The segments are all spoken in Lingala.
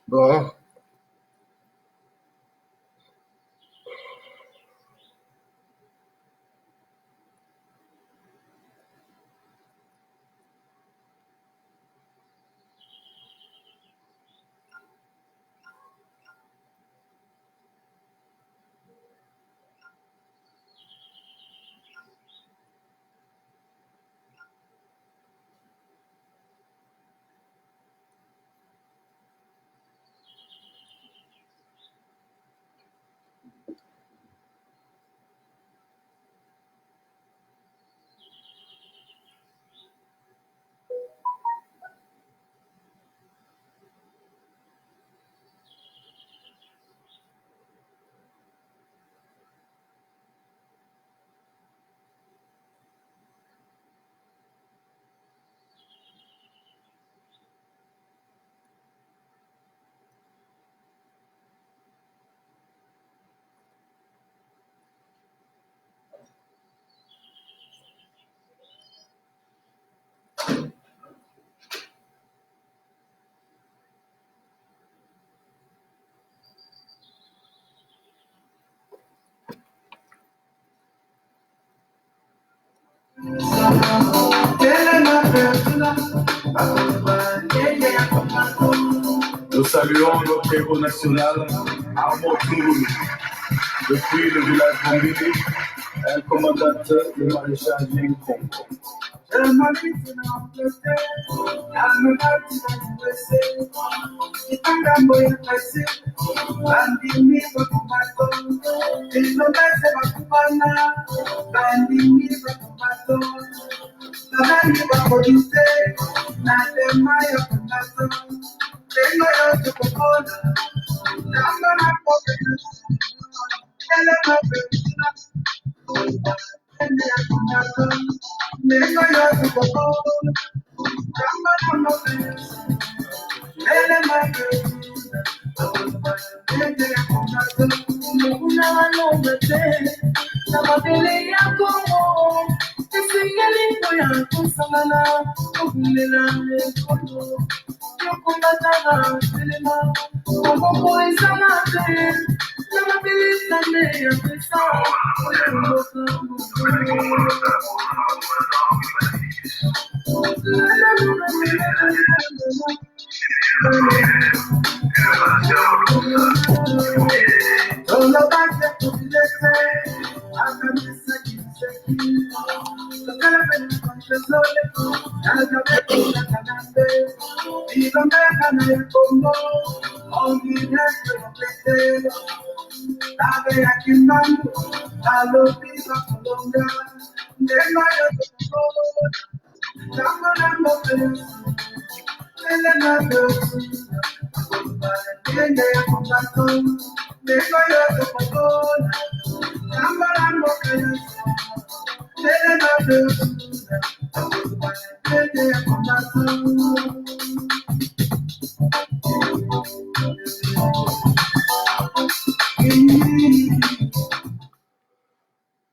Bon. Nous saluons notre héros national, Armand Toulouse, depuis le village Bombili, un commandateur, le maréchal Lincoln.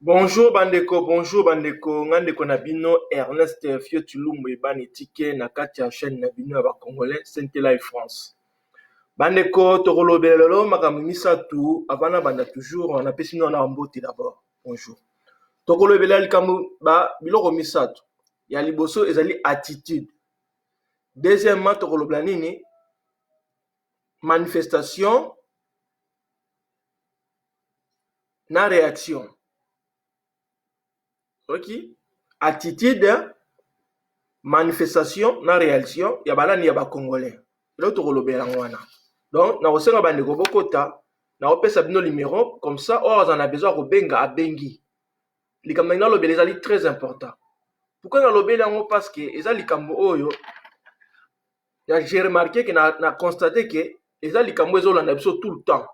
Bonjour bandeko, ngandeko na bino Ernest Fiotulumbo ebani tike na kati ya chaîne na bino ya ba Congolais Sainte Life France. Bandeko tokolobela lelo makambo misatu avana banda toujours na pesi no na mbote d'abord. Bonjour. Tokolobela likambo ba biloko misatu. Ya liboso ezali attitude. Deuxièmement tokolobela nini? Manifestation na réaction. Ok, attitude, manifestation, na réaction, ya balani ya ba Congolais. Là tu kolobela ngwana. Donc na osenga bandeko bokota, na opesa bino numéro comme ça or on a besoin ko benga abengi. Likambo na lobela ezali très important. Pourquoi na lobela ngo parce que ezali likambo oyo j'ai remarqué que na constaté que ezali likambo ezolanda biso tout le temps.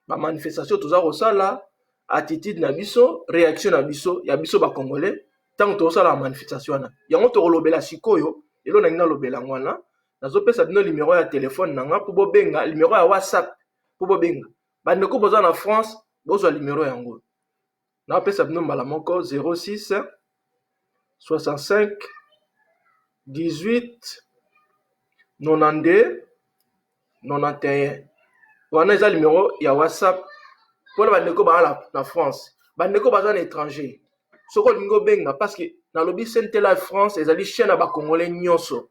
Ba manifestation toza ko sala attitude na biso, réaction na biso, ya biso ba Congolais, tant to sala manifestation na. Yango to lobela sikoyo, elo na ngina lobela ngwana, nazopesa bino numéro ya téléphone nanga pour bobenga, numéro ya WhatsApp pour bobenga. Bandeko boza na France, bozwa numéro yango. Na pesa bino mbala moko 06 65 18 92 91. Wana eza numéro ya WhatsApp. Pour bandeko ba na France, bandeko baza na étranger. Soko lingo benga parce que na lobby Sainte Life France ezali chaîne ba Congolais nyonso.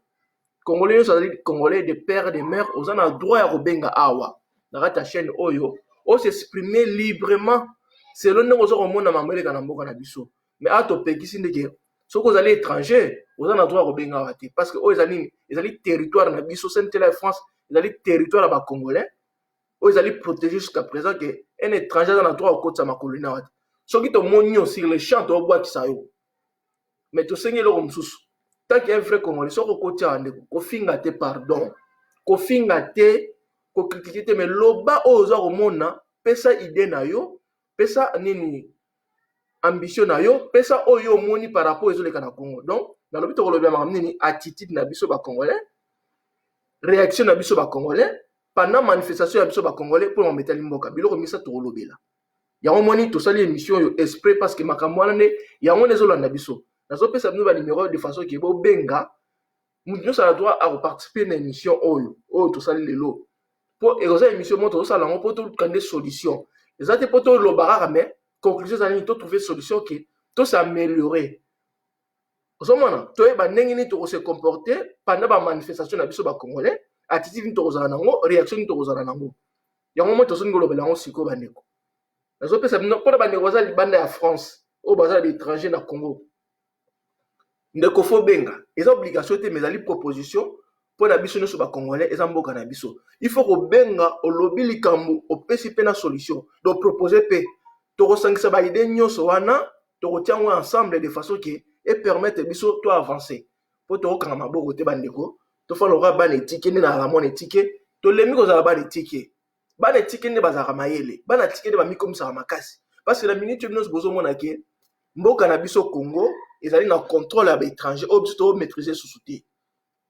Congolais nyonso ezali Congolais de père de mère, ozana droit ya ko benga awa. Na rata chaîne oyo, o s'exprimer librement selon ndenge ozo komona mamele kana mboka na biso. Mais ato pekisi ndeke soko ozali étranger, ozana droit ko benga awa te parce que o ezali territoire na biso Sainte Life France, ezali territoire ba Congolais. Ils allaient protéger jusqu'à présent que un étranger dans le droit au côté de ma colonie. Ce qui est monio sur les champs de bois qui s'aillent. Mais tout ce qui est là comme sous. Tant qu'il y a un vrai Congolais, sur le côté de ko finga te pardon, ko finga te, ko critiquer te, mais loba oza au monde pesa idée na yo, pesa nini ambition na yo, pesa oyo moni par rapport aux autres Congo. Donc dans le but de relever ma nini attitude na biso ba Congolais, réaction na biso ba Congolais. Pendant manifestation ya biso ba Congolais pour mettre limboka biloko misa to lobela yango moni to sali émission yo esprit parce que makambo wana ne yango nezolanda biso nazo pesa bino ba numéro de façon que bo benga mutu ça droit à participer na émission oyo to sali lelo pour erosa émission moto sala ngo pour tout kande solution ezate pour to lobara mais conclusion ça ni to trouver solution que to s'améliorer osomana to e ba ndenge ni to se comporter pendant ba manifestation na biso ba Congolais. Attitude ni tokozala nango, réaction ni tokozala nango. Yango mo tozo ngolobela ngo siko bandeko. Nazo pesa bino pona bandeko baza libanda ya France, o baza l'étranger na Congo. Ndeko fo benga, eza obligation te mais ezali proposition pona biso nyonso ba Congolais eza mboka na biso. Il faut ko benga olobi likambo opesi pe na solution. Donc proposer pe tokosangisa ba idée nyonso wana, tokotiango ensemble de façon que et permettre biso to avancer. Po tokanga maboko te bandeko. To fa lora ban éthique ni na ramon éthique to lemi ko za ban éthique ban éthique ni bazaka mayele ban éthique ni ba mikomisa makasi parce que la minute nous bozo mona ke mboka na biso Congo ezali na contrôle ya étranger obsto maîtriser sous-souté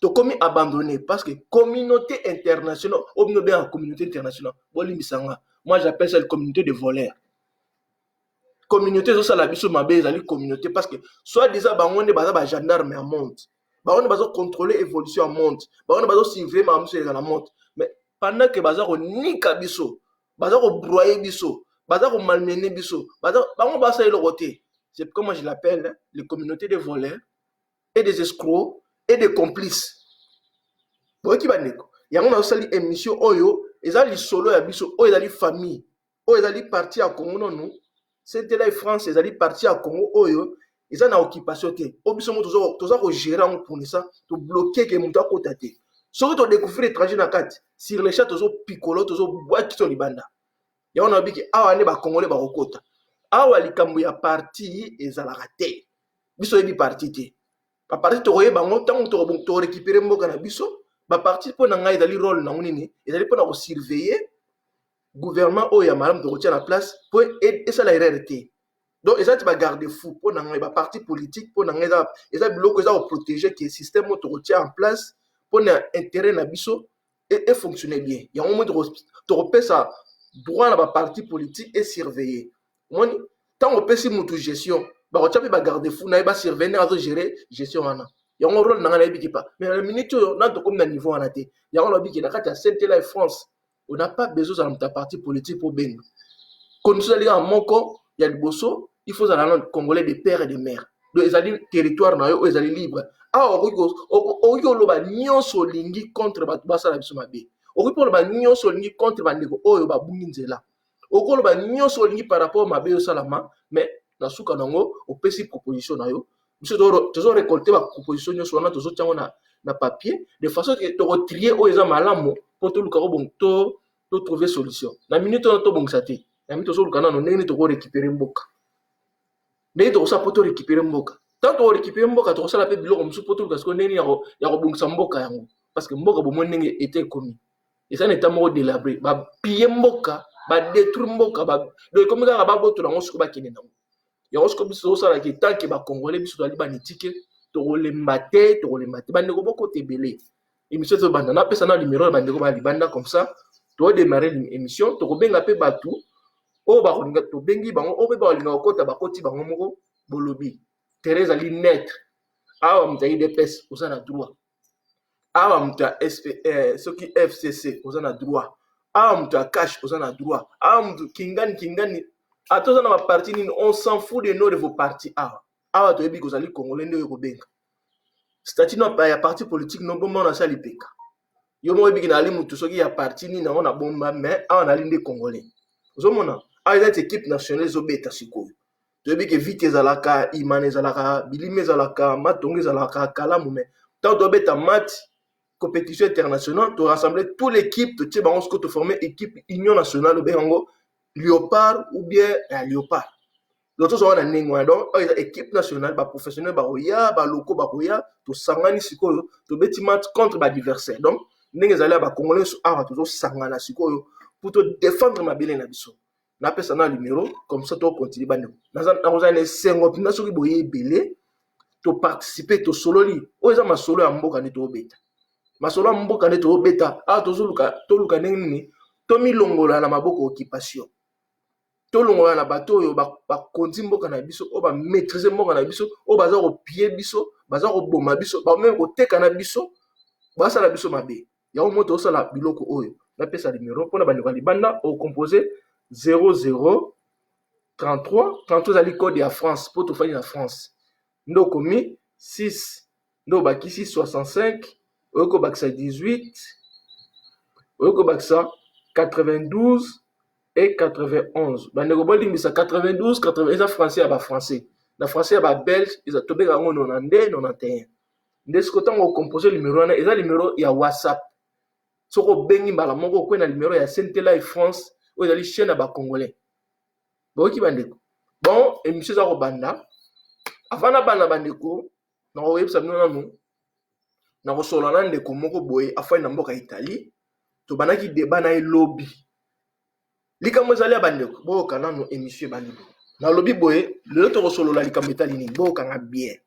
to komi abandonné parce que communauté internationale obno bien communauté internationale bolimisanga moi j'appelle ça la communauté de voleurs communauté zo sala biso mabe ezali communauté parce que soit déjà bangonde baza ba gendarme à monde. On va contrôler l'évolution en monde. On va surveiller ma musique dans la monde. Mais pendant que bazar ni kabiso, baza ko broyer biso, baza ko malmener biso, baza bango basa le côté. C'est comme je l'appelle, hein, les communautés de voleurs et des escrocs et des complices. Boki bandeko. Yango na osali émission oyo, ezali solo ya biso, oyo ezali famille, oyo ezali parti à Congo non. C'est la France, ezali parti à Congo oyo, ezali na occupation te. Obiso mo toza ko gérer en pour ça, to bloquer que muta kota te. Soki to découvrir étranger na kati, sur les chats tozo piccolo, tozo bois qui to libanda. Yango na biki awa ne ba congolais ba kokota. Awa likambo ya parti ezalaka te. Biso yebi parti te. Ba parti to koyeba ngo tango to récupérer mboka na biso. Ba parti pour nanga ezali rôle na nini ezali pour na surveiller gouvernement oyo ya malamu to kotia na place pour et ça la RRT. Donc ezali ba garde fou pour nanga ba parti politique pour nanga ezali biloko ezali protéger que système to kotia en place pour na intérêt na biso et fonctionner bien. Il y a un moment to repesa droit na ba parti politique et surveiller. Moni tant on pesi mutu gestion ba kotia pe ba garde fou na ba surveiller na gérer gestion wana. Yango rôle nanga na yebiki pas mais la minute na to comme na niveau wana te yango lobi ki na kati ya Sainte-Laye France on n'a pas besoin de ta parti politique pour benga condition ali en moko ya liboso il faut aller dans congolais de père et de mère donc ezali territoire na yo ezali libre ah oyo loba nyonso lingi contre ba basa la biso mabe oyo pour loba nyonso lingi contre bandeko oyo ba bungi nzela oyo loba nyonso lingi par rapport mabe yo salama mais na suka nango opesi proposition na yo. Nous devons récolter la proposition de soit na papier de façon que tu trier aux gens malamo pour tout le carreau bon to trouver solution. Na minute on to bon sate. Na minute so le canal on neni to récupérer mboka. Mais to ça pour to récupérer mboka. Tant to récupérer mboka to ça la pe bilo comme so pour tout parce que neni ya bon mboka yango parce que mboka bo neni était commis. Et ça n'est pas mot délabré. Ba piller mboka, ba détruire mboka ba de comme ça ba boto na ngosko ba kine nango. Ya osko biso sala ki tant que ba congolais biso dali ba nitike to lemate ba ndeko boko tebele émission to banda na pesa na numéro ba ndeko ba libanda comme ça to démarrer l'émission to benga pe batu o ba kolinga to bengi bango o be ba linga okota ba koti bango moko bolobi Thérèse ali net awa mutayi DPS osana droit awa muta ce qui FCC osana droit awa muta cash osana droit awa mutu kingani à tous dans ma partie, on s'en fout des noms de vos partis. Ah, tu es bien que vous allez congolais de Yokobenga. C'est-à-dire non pas parti politique non bon on a ça l'IPK. Yo mo bien aller mutu soki ya parti ni na on a bomba mais on a l'inde congolais. Vous mona a cette équipe nationale zobeta sikoyo. Tu es bien que vite zalaka imane zalaka bilime zalaka matongi zalaka kalamu mais tant to beta mat compétition internationale tu rassembler toute l'équipe tu sais bango ce que tu former équipe union nationale au Bengo Léopard ou bien Léopard. L'autre chose, on a une donc équipe nationale, professionnel, baroya, locaux, baroya, tout sangani sikoyo, tout bâtiment contre l'adversaire. Donc, nous allons à Congolais, toujours sangana sikoyo pour te défendre ma belle nabiso. Na pesa na numéro, comme ça, tu continues bando. Dans un 50 na soki boye belé, tu participer, tu solo li. O eza ma solo ya mboka ne to beta. Ma solo ya mboka ne to beta. To luka nini, to milongola na maboko occupation. To longola na bato oyo ba konzi mboka na biso o ba maîtriser mboka na biso o baza ko pied biso baza ko boma biso ba même ko teka na biso ba sala biso mabe ya o moto sala biloko oyo na pesa numéro pona ba libanda au composé 00 33 ali code ya France pour to fani na France ndo komi 6 ndo bakisi 65 oyoko bakisa 18 oyoko bakisa 92 et 91. Bandeko bolimbisa 92, 80, ils ont français à français. Na français à belge, ils ont tombé en 92, 91. Ndès que tant on composé numéro na, ils ont numéro ya WhatsApp. Soko bengi mbala moko ko na numéro ya Sainte-Laye France, ou ils ont chaîne ba congolais. Bon ki bandeko. Bon, émission za ko banda. Avant na banda bandeko, na ko yebisa bino nanu. Na ko solo na ndeko moko boye afai na mboka Italie. To banaki débat na lobby. Likambo ezali ya bandeko boyoka nano émission bandeko na lobi boye lelo tokosolola likambo etali nini boyokanga bien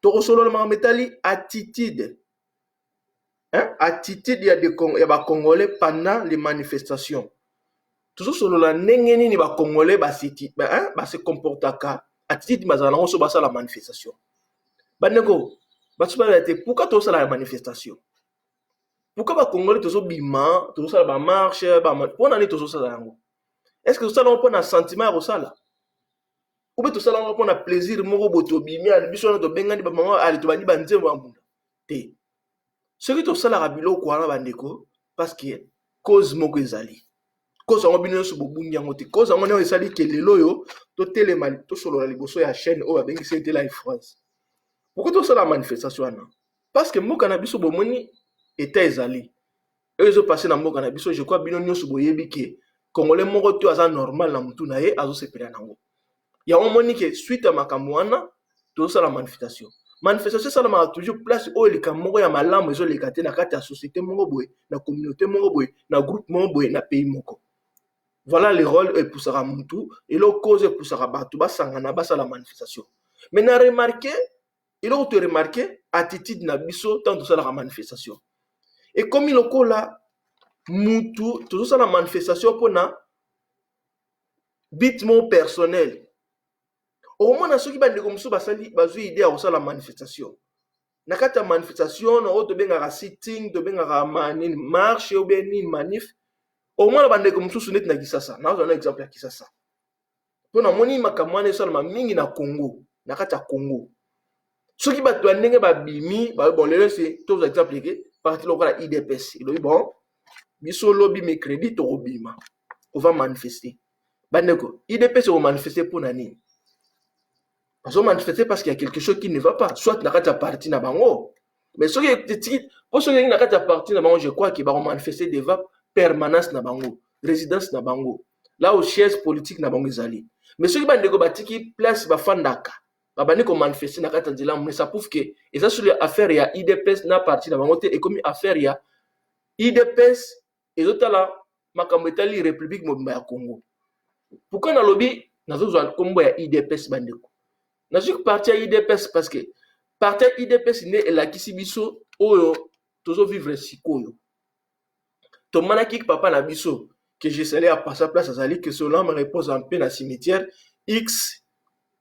tokosolola makambo etali attitude attitude ya bacongolais pendant les manifestations tozosolola ndenge nini bacongolais base comportaka attitude bazala nango so basala manifestation bandeko bato babela te pourquoi tosala ya manifestation Pourquoi ba Congolais tozo bima, tozo sala ba marche, pour nani tozo sala yango? Est-ce que tozo sala pour un sentiment ya kosala? Ou bien tozo sala pour un plaisir moko boto bimi, ali biso na to bengani ba mama ali to bani ba nzembo ambunda. Te. Ce qui tozo sala rabilo ko wana bandeko parce que cause moko ezali. Cause yango bino so bobungi yango te. Cause yango ne esali ke lelo yo to telema to solo la liboso ya chaîne o ba bengi c'était la France. Pourquoi tozo sala manifestation wana? Parce que mboka na biso bomoni état ezali. Eux ont passé dans mboka na biso, je crois bino nyonso boyebi ke Congolais moko to aza normal na mutu na ye azo sepela nango. Ya omoni ke suite à makambo wana tozo sala manifestation. Manifestation ça m'a toujours place o elika moko ya malamu ezo lekate na kati ya société moko boye, na communauté moko boye, na groupe moko boye, na pays moko. Voilà le rôle et poussera mutu et le cause et poussera batu basangana basa la manifestation. Mais na remarqué, il a te remarqué attitude na biso tant ça la manifestation. Et comme il est là, mutu tout ça la manifestation pour na but mon personnel. Au moins na ceux qui bande comme ça basali bazu idée à ça la manifestation. Na kata manifestation na auto benga sitting, to benga manine marche ou bien ni manif. Au moins la bande comme ça sunet na kisasa. Na un exemple ya kisasa. Pour na moni makamane ça la mingi na Congo, na kata Congo. Ceux qui battent ndenge ba bimi, ba bon le c'est tous exemple que parti local IDPS. Il dit bon, biso lobby mes crédits to bima. On va manifester. Bandeko, IDPS va manifester pour nani? Parce qu'on manifester parce qu'il y a quelque chose qui ne va pas. Soit na kata parti na bango. Mais ceux qui pour ceux qui na kata parti na bango, je crois qu'ils vont manifester devant permanence na bango, résidence na bango. Là où chaise politique na bango zali. Mais ceux qui bandeko batiki place ba fandaka. Babani ko manifester na kata nzela mais ça prouve que et ça sur l'affaire ya IDPS na parti na bango te et comme affaire ya IDPS et autres là makambo etali République mobimba ya Congo. Pourquoi na lobby na zo zo kombo ya IDPS bandeko? Na zo parti ya IDPS parce que parti ya IDPS ne elakisi biso oyo tozo vivre sikoyo. To manaki papa na biso que je salais à passer place azali que son âme repose en paix na cimetière X.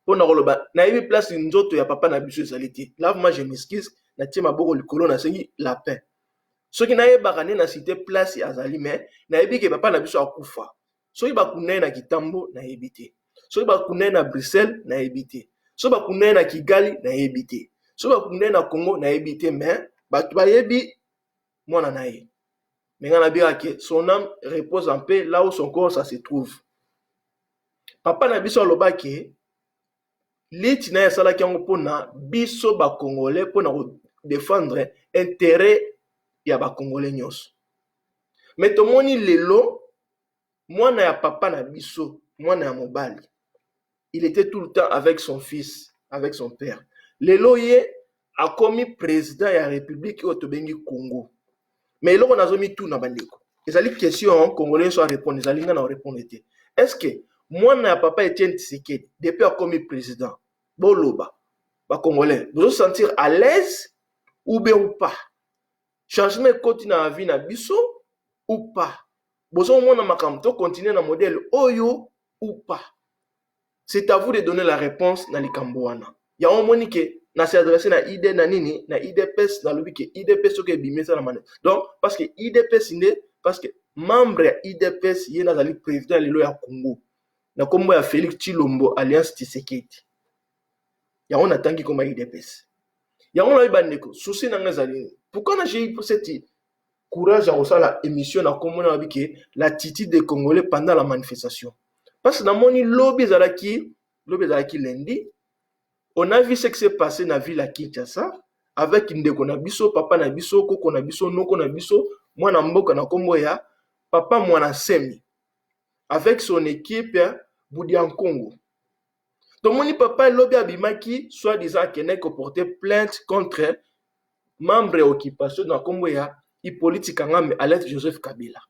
Pour na yebi place nzoto ya papa na biso ezali. Là moi je m'excuse na tie maboko likolo na sengi la paix. Soki na yebaka ne na cité place azali mais na yebi ke papa na biso akufa. Soki bakunai na Kitambo na yebi te. Soki bakunai na Bruxelles na yebi te. Soki bakunai na Kigali na yebi te. Soki bakunai na Congo na yebi te mais batu ba yebi mwana na ye. Mais ngana bira ke son âme repose en paix là où son corps ça se trouve. Papa na biso alobaki liti na yasala kiango pona biso ba Congolais pona défendre intérêt ya ba Congolais nyos. Mais tomoni lelo mwana ya papa na biso, mwana ya mobali. Il était tout le temps avec son fils, avec son père. Lelo ye a commis président ya République otobengi Congo. Mais lelo on a zomi tout na bandeko. Ezali question Congolais soit répondre, ezali nga na répondre te. Est-ce que mwana ya papa Etienne Tshisekedi depuis a commis président boloba ba Congolais vous vous sentir à l'aise ou bien ou pas? Changement continue na vie na biso ou pas? Bozo mona makambo to continuer na modèle oyo ou pas? C'est à vous de donner la réponse na likambo wana. Ya omoni ke na se adresser na ID na nini na IDPS na lobi ke IDPS ke bimesa na mane. Donc parce que IDPS inde parce que membre ya IDPS ye nazali président lelo ya Congo. Na kombo ya Félix Tshilombo Alliance Tshisekedi. Ya on attend comme IDPS. Ya on lobi bandeko souci na ngazali. Pourquoi j'ai eu cette courage à reçoit la émission na kombo na lobi ke l'attitude des Congolais pendant la manifestation? Parce que dans mon lobby zalaki lundi, on a vu ce qui s'est passé dans la ville à Kinshasa avec ndeko na biso, papa na biso, koko na biso, noko na biso, mwana mboka na kombo ya papa mwana semi avec son équipe Boudian Congo. Donc mon papa lobby abimaki soit disant qu'il n'est que porter plainte contre membre occupation na kombo ya Hippolyte Kangame Alain Joseph Kabila.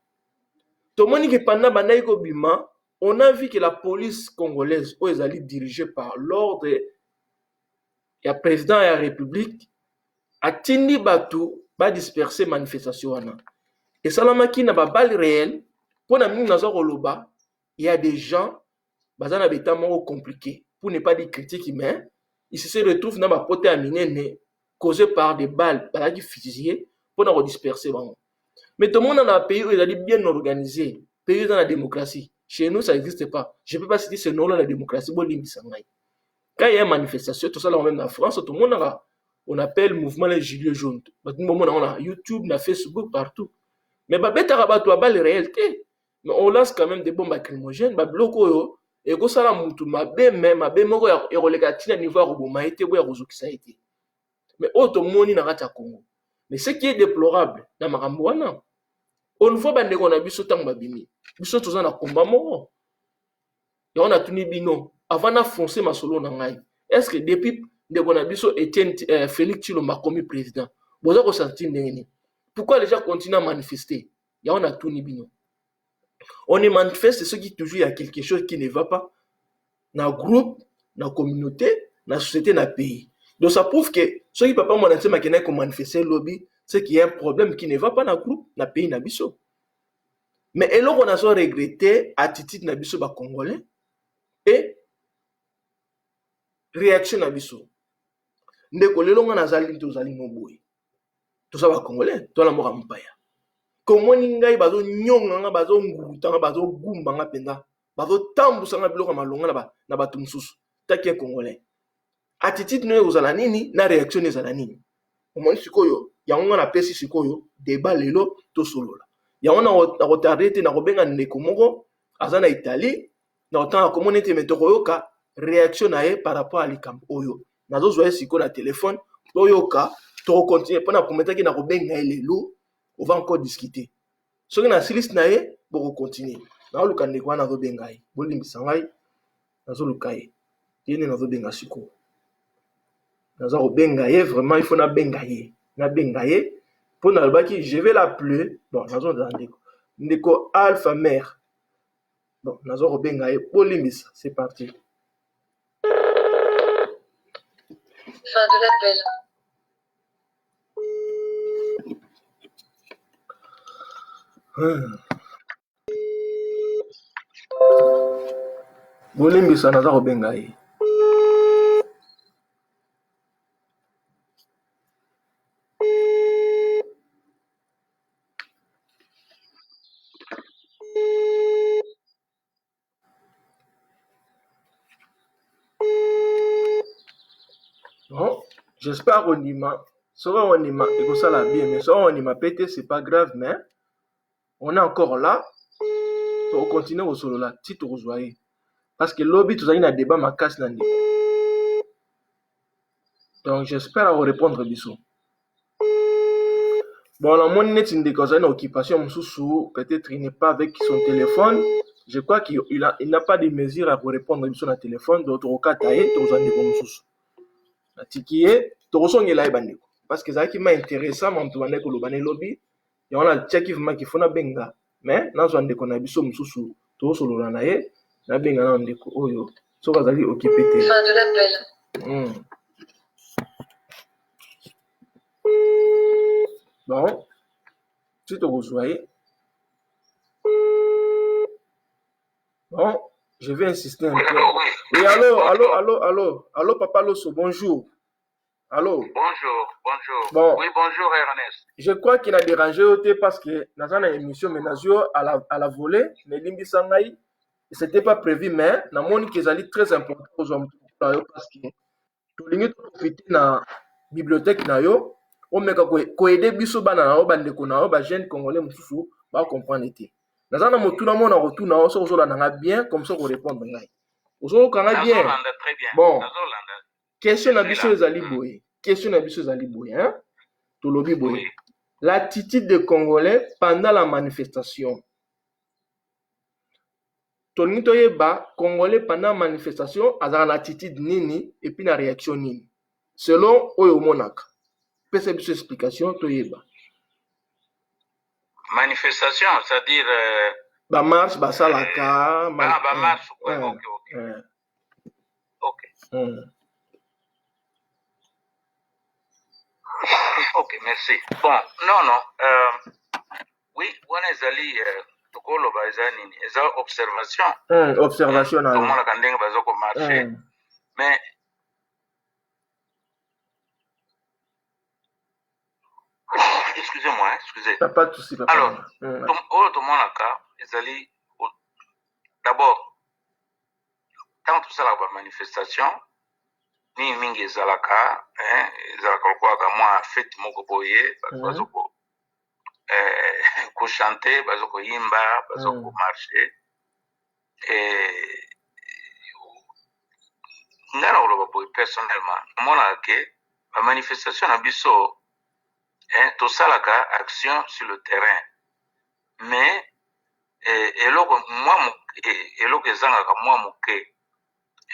Donc mon que pendant banayi ko bima on a vu que la police congolaise est allée dirigée par l'ordre et président de la République a tindi batu ba disperser manifestation wana. Et salamaki na ba balle réelle pour na mingi nazo koloba il y a des gens bazana betamoko compliqué pour ne pas dire critique mais ils se retrouvent dans ba pote à minene causé par des balles balaki fusillés pour na disperser bango. Mais tout le monde dans un pays où il a dit bien organisé, pays dans la démocratie. Chez nous, ça n'existe pas. Je ne peux pas citer ce nom-là, la démocratie. Quand il y a une manifestation, tout ça, là, même en France, tout le monde a, on appelle le mouvement les gilets jaunes. On a YouTube, on a Facebook, partout. Mais les réalités. Mais on lance quand même des bombes lacrymogènes, bloqué. Et go sala mutu mabe moko ya roleka tina niveau ya roboma été boya rozokisa été. Mais auto moni na kati ya Congo. Mais ce qui est déplorable na makambo wana, on voit bande ko na biso tango babimi. Biso toza na combat moko. Ya on a tuni bino avant na foncer masolo na ngai. Est-ce que depuis de ko na biso Etienne Félix Tshilombo comme président, boza ko sentir ndenge. Pourquoi les gens continuent à manifester? Ya on a tuni bino. On y manifeste ce qui toujours il y a quelque chose qui ne va pas dans le groupe, dans la communauté, dans la société, dans le pays. Donc ça prouve que ceux qui ne peuvent pas manifester le lobby, c'est qu'il y a un problème qui ne va pas dans le groupe, dans le pays, dans le biso. Mais et là, on a regretté l'attitude dans le biso congolais et réaction dans le biso. Ndeko lelo nga nazali tozali moboyi. Tout ça va congolais, toi la mora mpaya. Comment ngai bazo nyonga nga bazo nguruta nga bazo gumba nga penda bazo tambusa nga biloko malonga na batu mususu taki congolais attitude no ezala nini na réaction ezala nini omoni sikoyo yango na pesi sikoyo débat lelo to solola yango na retarder te na kobenga ndeko moko azana Italie na otanga komona te metoko yoka réaction na ye par rapport à likambo oyo nazo zoya sikoyo na téléphone to yoka to continuer pona promettre ki na kobenga lelo. On va encore discuter. Ce qui est dans liste nae, on continuer. Na luka ndeko na zo bengai. Bolimbisa ngai na zo lukai. Yene na zo benga siko. Na zo bengaye vraiment il faut na bengaye. Na bengaye pour na albaki je vais l'appeler. Bon, na zo ndeko. Ndeko alpha mère. Bon, na zo bengaye bolimbisa. C'est parti. Fin de l'appel. Bolimbisa naza kobenga ye. Bon, j'espère qu'on y m'a. Sera on y m'a. Et que ça la bien, mais sera on y m'a pété, c'est pas grave, mais on est encore là. On continue au solo là, titre au joyeux. Parce que lobby, tout ça, il y a un débat, ma casse n'en est. Donc, j'espère à vous répondre, bisous. Bon, la monnaie n'est une déclaration d'occupation, peut-être il n'est pas avec son téléphone. Je crois qu'il n'a pas de mesures à vous répondre sur le téléphone. D'autres cas, taillé, tous en décom sous. La tikié, tous sont là, parce que ça qui m'a intéressé, mon tourné que le bané lobby, il y a un check qui faut na benga. Mais, dans un décon abisso sous, tous sur le ranaye, na benga na ndeko oyo. So bazali occupé. Fin de l'appel. Bon, si tu rejoins. Bon, je vais insister un peu. Oui, allô, Papa Loso, bonjour. Allô. Bonjour. Bon. Oui, bonjour, Ernest. Je crois qu'il a dérangé parce que dans une émission Ménagio à la volée, mais Limbi Sangaï, c'était pas prévu, mais dans mon qui est très important aux hommes parce que tout le monde profite dans la bibliothèque nayo. On me ko aider biso bana na bande ko na ba jeune congolais mususu ba comprendre été. Nazana motuna mona retourna o so zola na bien comme ça ko répondre ngai. Ozo kanga bien. Très bien. Bon. Question na biso ezali boye. Question na biso ezali boye, hein? To lobi boye. L'attitude des Congolais pendant la manifestation. Toni toyeba Congolais pendant la manifestation azala na attitude nini et puis na réaction nini. Selon oyo monaka. Pese biso explication toyeba. Manifestation, c'est-à-dire ba marche ba salaka, ba marche. OK. OK, merci. Bon, non. Oui, on est allé tokolo bazani eza observation. Observation na. Comment la kandenge bazoko marcher. Mais excusez-moi, excusez. Pas de souci, papa. Alors, tout le monde a ezali d'abord tant tout ça la manifestation ni mingi ezalaka ezalaka lokola mwa fete moko boye bazo ko chanter, bazo ko yimba, bazo ko marcher ngana oloba boye personnellement mona ke la manifestation na biso to salaka action sur le terrain mais eloko ezangaka mwa moke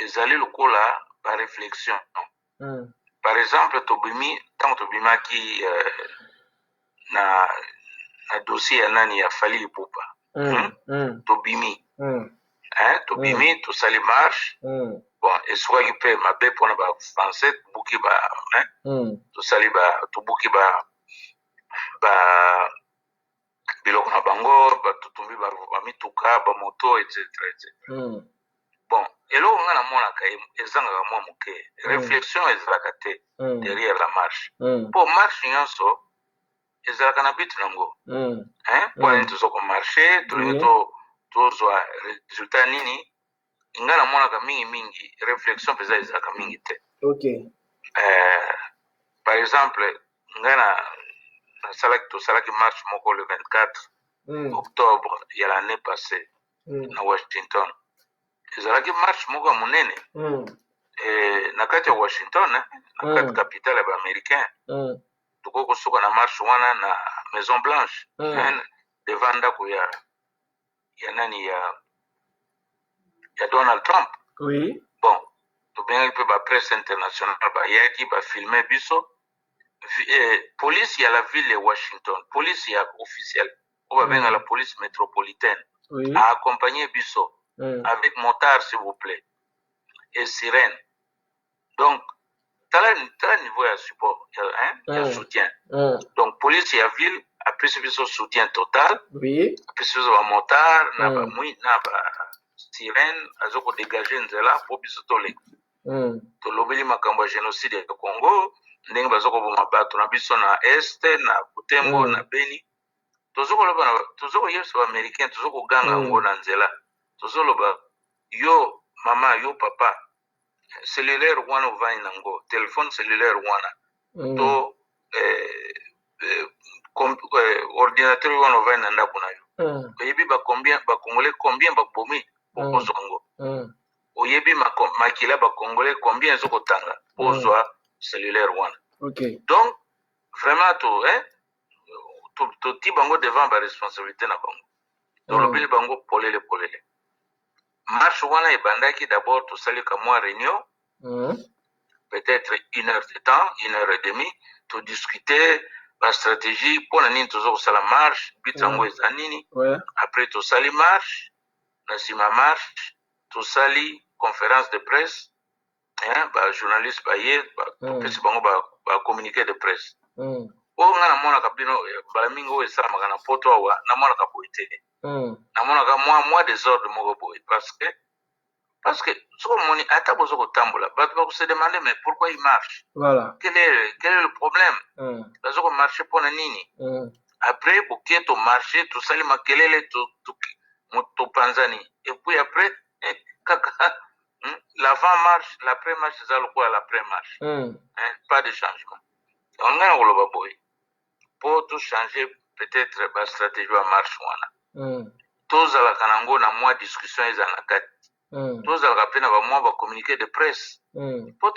ezali lokola ba réflexion. Par exemple tant tobimaki na dossier ya nani ya Fally Ipupa tobimi tosali marche bon eswaki mpe mabe mpona bafrançais tobuki tobuki biloko na bango batutumbi bamituka bamoto etc. Bon eloko nga namonaka ezangaka mwa moke réflexion ezalaka te derrière la marche mpo marche nyonso ezalaka na bitu nango mpo nini toza komarche tolingi tozwa résultat nini nga namonaka mingi réflexion mpenza ezalaka mingi te. Par exemple nga tosalaki marche moko le 24 octobre ya l'année passée na Washington. ezalaki marche moko ya monene na kati ya Washington na kati capitale ya baaméricain tokoki kosuka na marche wana na Maison Blanche devant ndako ya nani ya Donald Trump. Bon tobengaki mpe bapresse internationale bayaki bafilme biso police ya la ville ya Washington, police ya officielle oyo babenga la police métropolitaine a accompagné biso avec motard s'il vous plaît et sirène. Donc tala niveau ya support ya soutien. Donc police ya ville apesi biso soutien total, apesi biso bamotard na bamwi na basirène azoko dégager nzela mpo biso toleka tolobeli makambo ya génocide ya Congo ndenge bazokoboma bato na biso na este na Butembo na Beni tozokoyebisa baaméricain tozokoganga yango na nzela tozoloba yo mama yo papa cellulaire wana ovandi nango telefone cellulaire wana to ordinateur wana ovandi na ndako na yo oyebi bakongolais combien babomi okozwa yango oyebi makila bakongolais combien ezokotanga ozwa cellulaire wana. Donc vraiment toti bango devant baresponsabilité na bango tolobeli bango polele marche wana ebandaki d'abord tosali kamwa réunion peut-être 1 heure de temps 1 heure et demie todiscute bastratégie mpona nini toza kosala marche but yango eza nini après tosali marche na nsima marche tosali conférence de presse bajournaliste baye topesi bango bacommuniqué de presse oyo nga namonaka bino mbala mingi oyo esalamaka na poto awa namonaka boye te namonaka mwa désordre moko boye parce que soko moni ata boza kotambola bato bakose demande mais pourquoi il marche quel est le problème baza komarche mpona nini après boke tomarche tosali makelele topanzani et puis après kaka l'avant marche l'après marche eza lokola l'après marche pas de changement on nga na koloba boye mpo tochanger peut-être bastratégie ya marche wana tozalaka nango na mwa discussion ezala na kati tozalaka mpe na bamwa bacommuniqué de presse mpo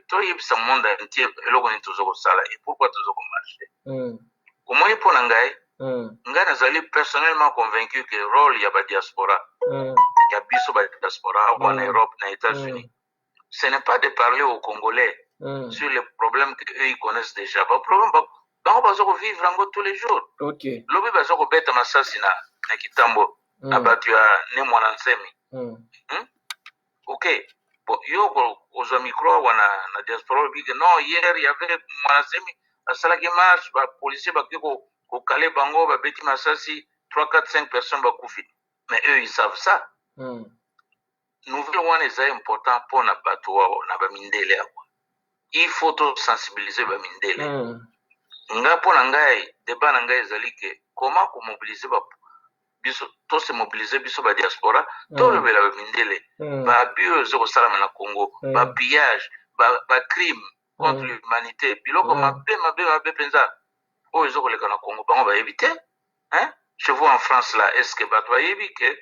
toyebisa monde entier eloko nini toza kosala et pourquoi toza komarche omoni mpo na ngai nazali personnellement convaincu que rôle ya badiaspora ya biso badiaspora wana Europe na États-Unis ce n'est pas de parler aux Congolais sur les problèmes qu'eux ils connaissent déjà baproblème bango baza kovivre yango tous les jours lobi baza kobeta masasi na kitambo na bato ya ne mwana nsemi ok bon yo kozwa micro wana na diaspora obike non hier y avait mwana nsemi asalaki marche bapolicier bake kokale bango babeti masasi 3 4 5 personnes bakufi mais eux ils savent ça nouvelle wana eza important mpo na bato wao na bamindele yako il faut to sensibiliser bamindele nga mpona ngai débat na ngai ezali ke comment komobilize biso to se mobilize biso badiaspora tolobela bamindele babi oyo eza kosalama na congo bapillage bacrime contre l'humanité biloko mabe mpenza oyo eza koleka na congo bango bayebi te chez vous en France là est-ce que bato bayebi ke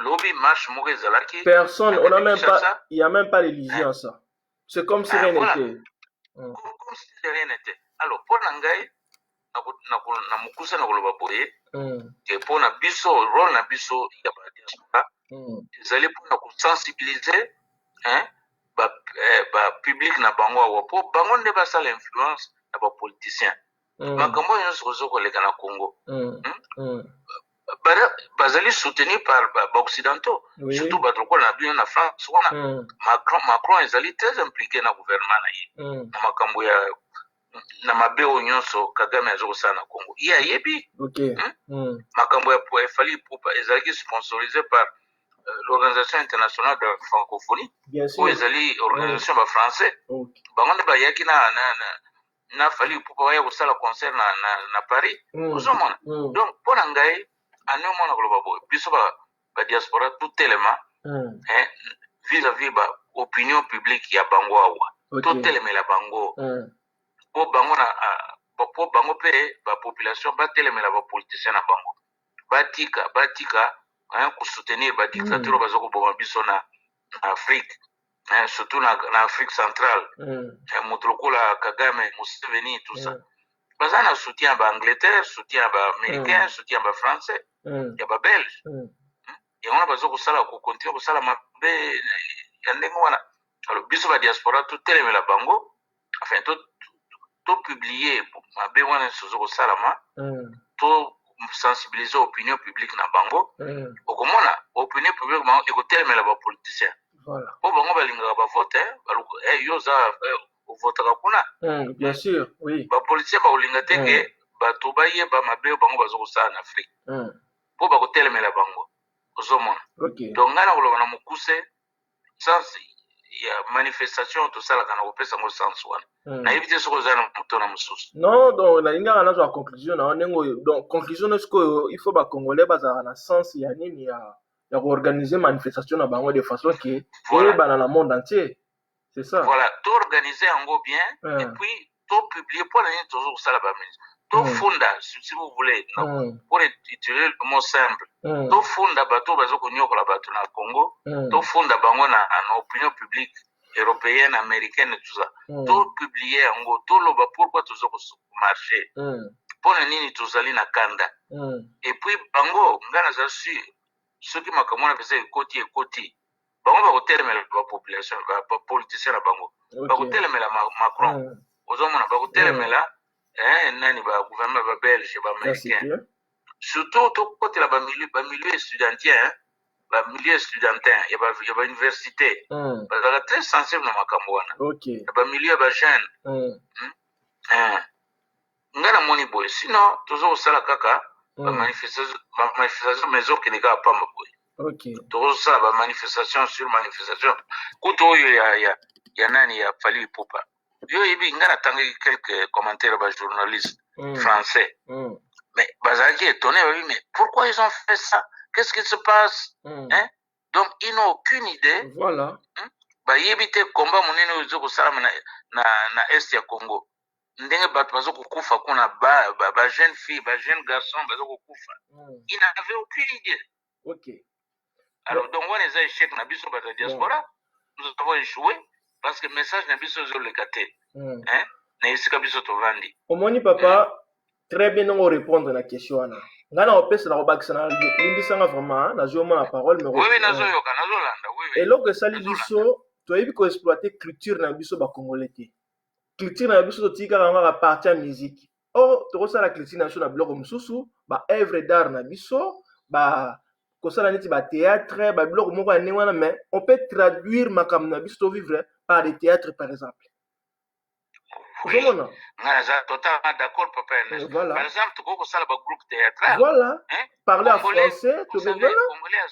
lobby marche moko ezalaki personne on a même pas il y a même pas l'illusion ça c'est comme si rien n'était comme si rien n'était alors mpona ngai na mokuse na koloba boye ke mpona biso role na biso ya badiaspora ezali mpona kosensibilize bapublike na bango awa mpo bango nde basala influence na bapoliticien makambo oyo nyonso koza koleka na congo bazali soutenir par baoccidentaux surtout bato lokola na bino na france wana macron ezali très impliqué na gouvernement na ye na makambo ya na mabe oyo nyonso kagame aza kosala na congo ye ayebi makambo ya efali ipupa ezalaki sponsorisé par l'organisation internationale de la francophonie oyo ezali organisation bafrançais bango nde bayaki na fali ipupa baya kosala concert na paris ozomona donc mpona ngai ane omona koloba boye biso badiaspora totelema vis-à-vis baopinion publique ya bango awa totelemela bango po bango mpe bapopulation batelemela bapoliticien na bango batika kosoutenir badictature baza koboma biso na afrique surtout na afrique centrale moto lokola kagame museveni tout ça baza na soutien ya baangleterre soutien ya baaméricain soutien ya bafrançais ya babelge yango wana baza kokontinue kosala mabe ya ndenge wana alors biso badiaspora totelemela bango enfin topublie mabe wana sozo kosalama tosensibilize opinion publique na bango okomona opinion publique bango ekotelemela bapoliticien po bango balingaka bavote yo oza ovotaka kuna bien sûr oui bapoliticien bakolinga te ke bato bayeba mabe oyo bango baza kosala na afrique po bakotelemela bango ozomona donc ngai na koloba na mokuse sens ya manifestation tosalaka na kopesa ngo sens wana nayebi te soki oza na moto na mosusu non donc nalingaka nazwa conclusion na ndenge oyo donc conclusion na sikoyo il faut bacongolais bazalaka na sens ya nini ya koorganize manifestation na bango de façon ke eyebana na monde entier c'est ça voilà toorganize yango bien et puis topublie mpona nini tozo kosala baministre tofunda si vous voulez pour utiliser le mot simple tofunda bato baza konyokola bato na congo tofunda bango na opinion publique européenne américaine et tout ça topublie yango toloba pourquoi toza komarche mpona nini tozali na kanda et puis bango ngai naza sur soki makambo wana mpenza ekoti bango bakotelemela bapopulation bapoliticien na bango bakotelemela macron ozomona bakotelemela nani bagouvernement babelge baaméricain surtout tokotela bamilieu étudiantien bamilieu étudiantin ya bauniversité bazalaka très sensible na makambo wana ya bamilieu ya bajeune ngai namoni boye sinon toza kosala kaka bamanifestation mais ezokende kaka pamba boye tozosala bamanifestation sur manifestation kutu oyo ya nani ya fali ipupa yo yebi ngai natangaki quelques commentaires bajournalistes français mais bazalaki étonné babi mais pourquoi ils ont fait ça qu'est-ce qui se passe donc ils n'ont aucune idée bayebi te komba monene oyo eza kosalama na est ya congo ndenge bato baza kokufa kuna bajeune fille bajeune garçon baza kokufa ils n'avaient aucune idée alors donc wana eza échec na biso bato ya diaspora nous avons échoué parce que message na biso ezoleka te na esika biso tovandi omoni papa très bien ndenge orépondre na question wana ngai na kopesela kobakisa na limbisanga vraiment nazwi omona parole oui nazoyoka nazolanda eloko esali biso toyebi koexploite culture na biso bacongolais te culture na biso totikaka yango kaka parti ya musique tokosala culture na biso na biloko mosusu baœuvre d'art na biso kosala neti bathéâtre babiloko moko ya ndenge wana mais on peut traduire makambo na biso tovivre par des théâtres par exemple ozomona nga naza totalement d'accord papa Ernest par exemple tokoki kosala bagroupe théâtral voilà parler en français congolais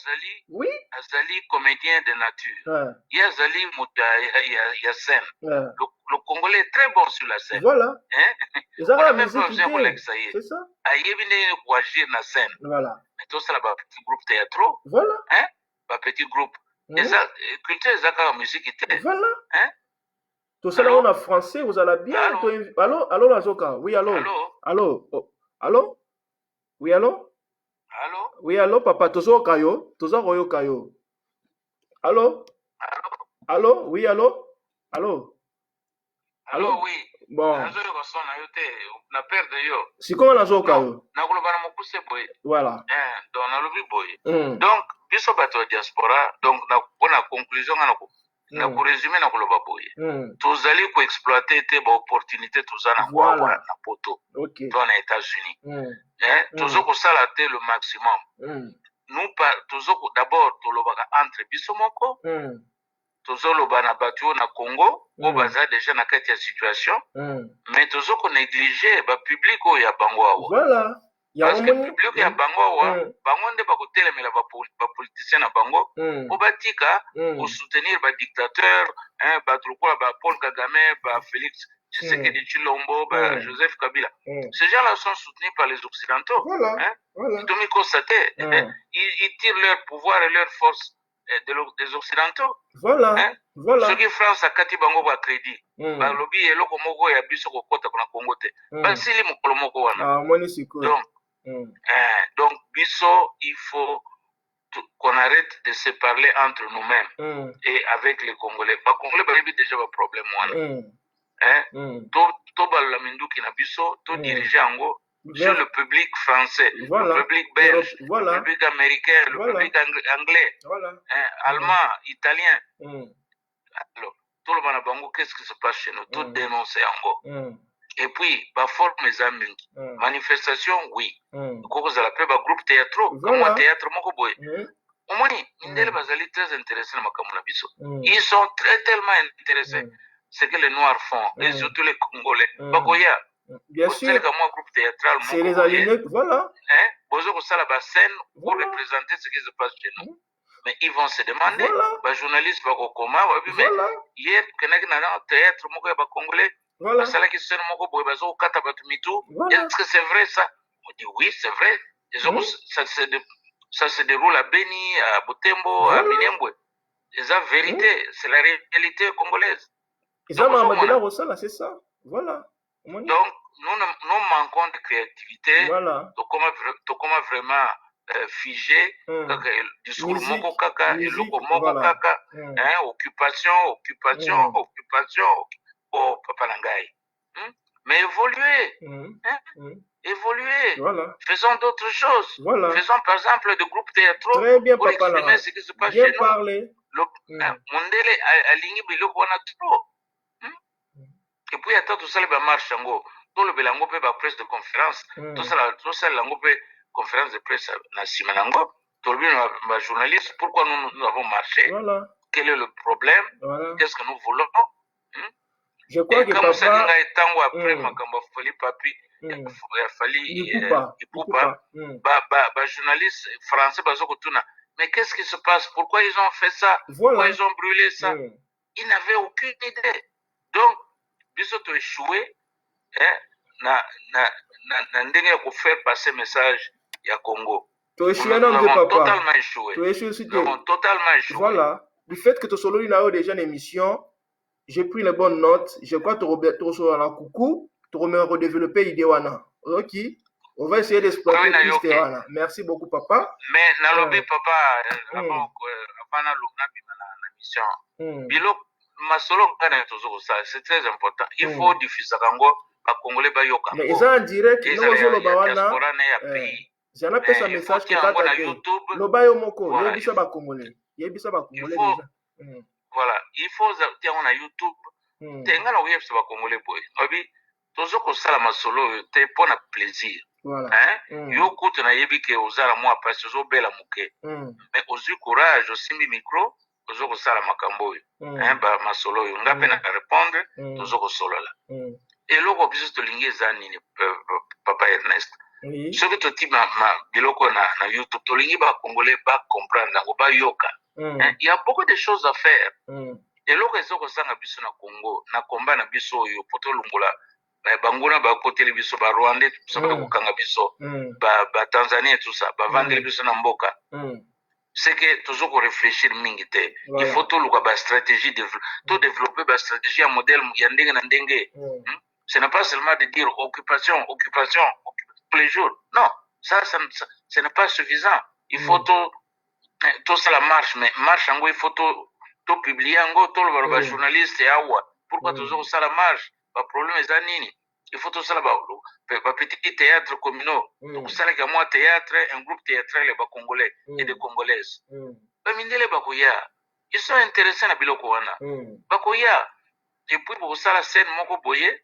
azali comédien de nature ye azali moto ya scène le Congolais est très bon sur la scène. Voilà. Hein? On a même pas besoin de ça. C'est ça. Il faut agir dans la scène. Voilà. Mais tout ça, un petit groupe théâtral. Voilà. Hein? Un petit groupe. Culture, c'est musique. Voilà. Hein? Tout ça, on a français, vous allez bien. Allô, Nazoka. Oui, allô. Allô. Allô. Oui, allô. Allô. Oui, allô, papa. Tozo Kayo. Allô. Allô. Oui, allô. Allô. Allô, oui. Bon. Na perdre yo. Si comment Nazoka yo? Na kulobana mokuse boy. Voilà. Donc na lobi boy. Donc biso bato diaspora, donc na conclusion na ko résumer na kuloba boy. Tozali ko exploiter te ba opportunité tozana kwa na poto. OK. Dans les États-Unis. Tozo ko sala te le maximum. Nous tozo d'abord tolobaka entre biso moko. Tozo loba na batu na Congo, o baza déjà na kati ya situation. Mais tozo ko négliger ba public o ya bango awa. Voilà. Parce que public ya bango awa, bango nde ba ko telemela ba politicien na bango, o batika ko soutenir ba dictateur, ba trukola ba Paul Kagame, ba Félix Tshisekedi Tshilombo, ba Joseph Kabila. Ces gens-là sont soutenus par les occidentaux. Voilà. Ils ont constaté, ils tirent leur pouvoir et leur force des occidentaux. Voilà. Voilà. Ce qui France a kati bango ba crédit. Ba lobby eloko moko ya biso ko kota kuna Congo te. Ba sili mokolo moko wana. Donc biso il faut qu'on arrête de se parler entre nous-mêmes et avec les Congolais. Ba Congolais ba déjà un problème wana. To ba la minduki na biso, to diriger ango sur le public français, le public belge, le public américain, le public anglais, allemand, italien. Alors, tout le monde bango, qu'est-ce qui se passe chez nous? Tout dénoncer ango. Et puis, ba forme mes amis. Manifestation, oui. Cause à la paix, ba groupe théâtre, comme un théâtre moko boy. Au moins, ils sont très intéressés dans ma biso. Ils sont tellement intéressés. C'est que les Noirs font, et surtout les Congolais. Bakoya. Bien sûr. C'est les alignés, voilà. Bozo la scène pour représenter ce qui se passe chez nous. Mais ils vont se demander, les journalistes vont comment, mais hier, théâtre, les Congolais, est-ce que c'est vrai ça? On dit oui, c'est vrai. Ça se déroule à Beni, à Butembo, à Minembwe. C'est la vérité, c'est la réalité congolaise. Ils ont c'est ça. Voilà. Donc, nous manquons de créativité. Voilà. Comment vraiment figer discours moko kaka et loko moko kaka, occupation. Oh, papa Nangai. Mais évoluer. Voilà. Faisons d'autres choses. Voilà. Faisons par exemple des groupes théâtraux pour exprimer ce qui se passe bien chez parler. nous. Mondele alingi biloko wana trop. Et puis attends tout ça les marche ango. Tout le belango pe ba presse de conférence. Tout ça lango pe conférence de presse na simanango. Tout le ba journaliste pourquoi nous avons marché? Voilà. Quel est le problème? Voilà. Qu'est-ce que nous voulons? Je crois que papa ça etango après makambo fali papi fali Ipupa. Ba journaliste français bazoko tuna. Mais qu'est-ce qui se passe? Pourquoi ils ont fait ça? Voilà. Pourquoi ils ont brûlé ça? Ils n'avaient aucune idée. Donc biso échoué na ndenge ya faire passer message ya Congo. Tu échoué non de papa. Totalement échoué. Tu échoué aussi. Totalement échoué. Voilà. Du fait que tu solo là déjà une émission, j'ai pris les bonnes notes. Je crois que tu reçois la coucou, tu remets redévelopper l'idée wana. OK. On va essayer d'exploiter plus terrain. Merci beaucoup papa. Mais na lobby papa avant na mission. Bilo masolo kana tozo ça, c'est très important. Il faut diffuser kango ba Congolais ba yoka. Mais ils ont en direct no solo bawana. J'ai un appel message que kata YouTube. Lo bayo moko, yebisa ba Congolais. Yebisa ba Congolais déjà. Voilà, il faut tiens on a YouTube. Tenga na yebisa ba Congolais boy. Obi tozo ko sala masolo te pona plaisir. Voilà. Yo kutu na yebi ke ozala moi parce que zo bela muke. Mais ozu courage osimbi micro. Tozo ko sala makambo yo ba masolo yo ngape na répondre tozo ko solola et loko biso to lingi ezani ni papa Ernest ce que to ti ma biloko na YouTube to lingi ba Congolais ba comprendre ngo ba yoka il y a beaucoup de choses à faire eloko ezokosanga biso na Congo na komba na biso oyo poto lungola banguna bakoteli biso ba Rwanda biso bakokanga biso ba Tanzanie tout ça bavandeli biso na mboka c'est que tozoko réfléchir mingi te il faut toluka ba stratégie to développer ba stratégie ya modèle ya ndenge na ndenge ce n'est pas seulement de dire occupation tous les jours non ça ce n'est pas suffisant il faut tout ça la marche mais marche yango il faut to publier yango to ba journaliste awa pourquoi tozoko ça la marche ba problème eza nini il faut tout ça ba petit théâtre communaux donc ça là moi théâtre un groupe théâtral ba congolais et des congolaises ba mindele ba koya ils sont intéressés na biloko wana ba koya et puis pour ça la scène moko boye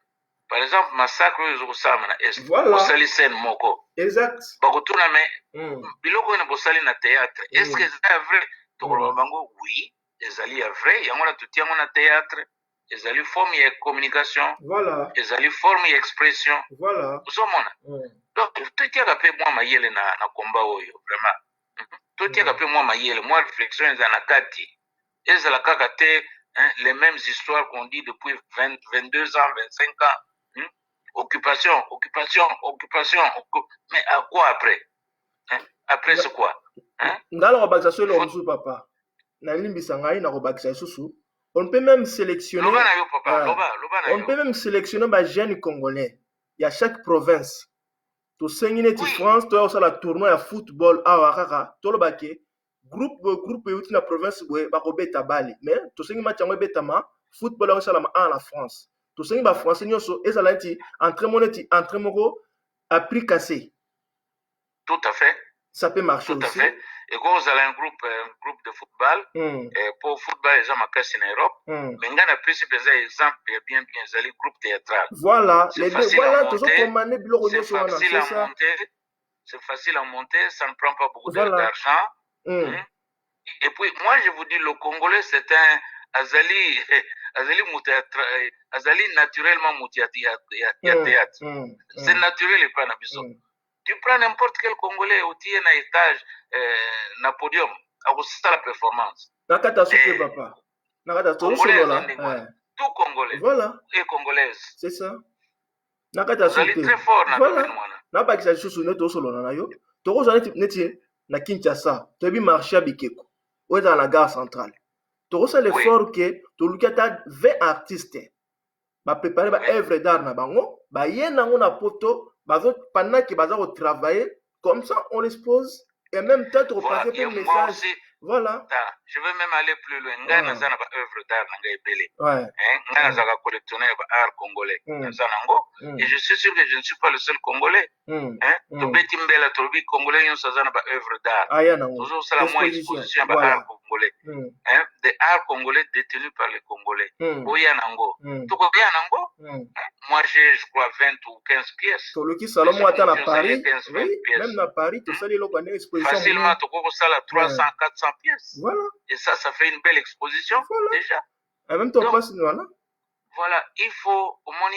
par exemple massacre aux osama na est osali scène moko exact ba ko tuna mais biloko na bosali na théâtre est-ce que c'est vrai to bango oui ezali vrai yango na tuti yango na théâtre ezali forme ya communication voilà ezali forme ya expression voilà uzomona donc totiaka pe mwa mayele na komba oyo vraiment totiaka pe mwa mayele mwa réflexion eza na kati ezala kaka te les mêmes histoires qu'on dit depuis 22 ans 25 ans occupation mais à quoi après après c'est quoi ndala kobakisa so eloko mosusu papa nalimbisa ngai na kobakisa lisusu on peut même sélectionner on peut même sélectionner ba jeunes congolais il y a chaque province to sengi neti France to osala tournoi ya football awa kaka toloba ke groupe euti na province boye bakobeta bale mais to sengi match yango ebetama football yango esalama en la France to sengi ba français nyonso ezala neti entrée moko à prix cassé tout à fait ça peut marcher tout aussi. À fait. Et quand vous avez un groupe de football, et pour football, les gens m'accrochent en Europe, mais il y a un principe, des exemples, bien, c'est le groupe théâtral. Voilà, les deux, voilà, c'est facile à monter, ça ne prend pas beaucoup d'argent. Et puis, moi, je vous dis, le Congolais, c'est un Azali naturellement théâtre. C'est naturel et pas n'abisso. Tu prends n'importe quel Congolais au tiers na étage, na podium, à la performance. Nakata soupe papa. Nakata tout Congolais. Voilà. Et Congolaise. C'est ça. Nakata soupe. Vous allez très fort na voilà. Na ba kisa susu ne to solo na yo. To ko zana neti na Kinshasa. To bi marché à Bikeko. Ou dans la gare centrale. To ko ça l'effort que to lukata 20 artistes. Ba préparer ba œuvre d'art na bango, ba yena ngona poto. Pendant qu'ils vont travailler, comme ça, on l'expose. Et en même temps, on passe un message. Voilà. Je veux même aller plus loin. Ngana zana ba œuvre d'art nanga ebele. Ngana zaka collectionneur ba art congolais. Zanango. Et je suis sûr que je ne suis pas le seul Congolais. To beti mbela to bi Congolais yon zana ba œuvre d'art. Toujours ça la moins exposition ba art congolais. Des arts congolais détenus par les Congolais. Oyanango. To ko yanango. Moi j'ai je crois 20 ou 15 pièces. Qui Salomon atteint à Paris, oui, même à Paris, tout ça, les locaux exposition. Facilement, tu peux ça à 300, 400 pièces. Voilà. Et ça fait une belle exposition déjà. Et même temps, passe voilà. Voilà, il faut au moins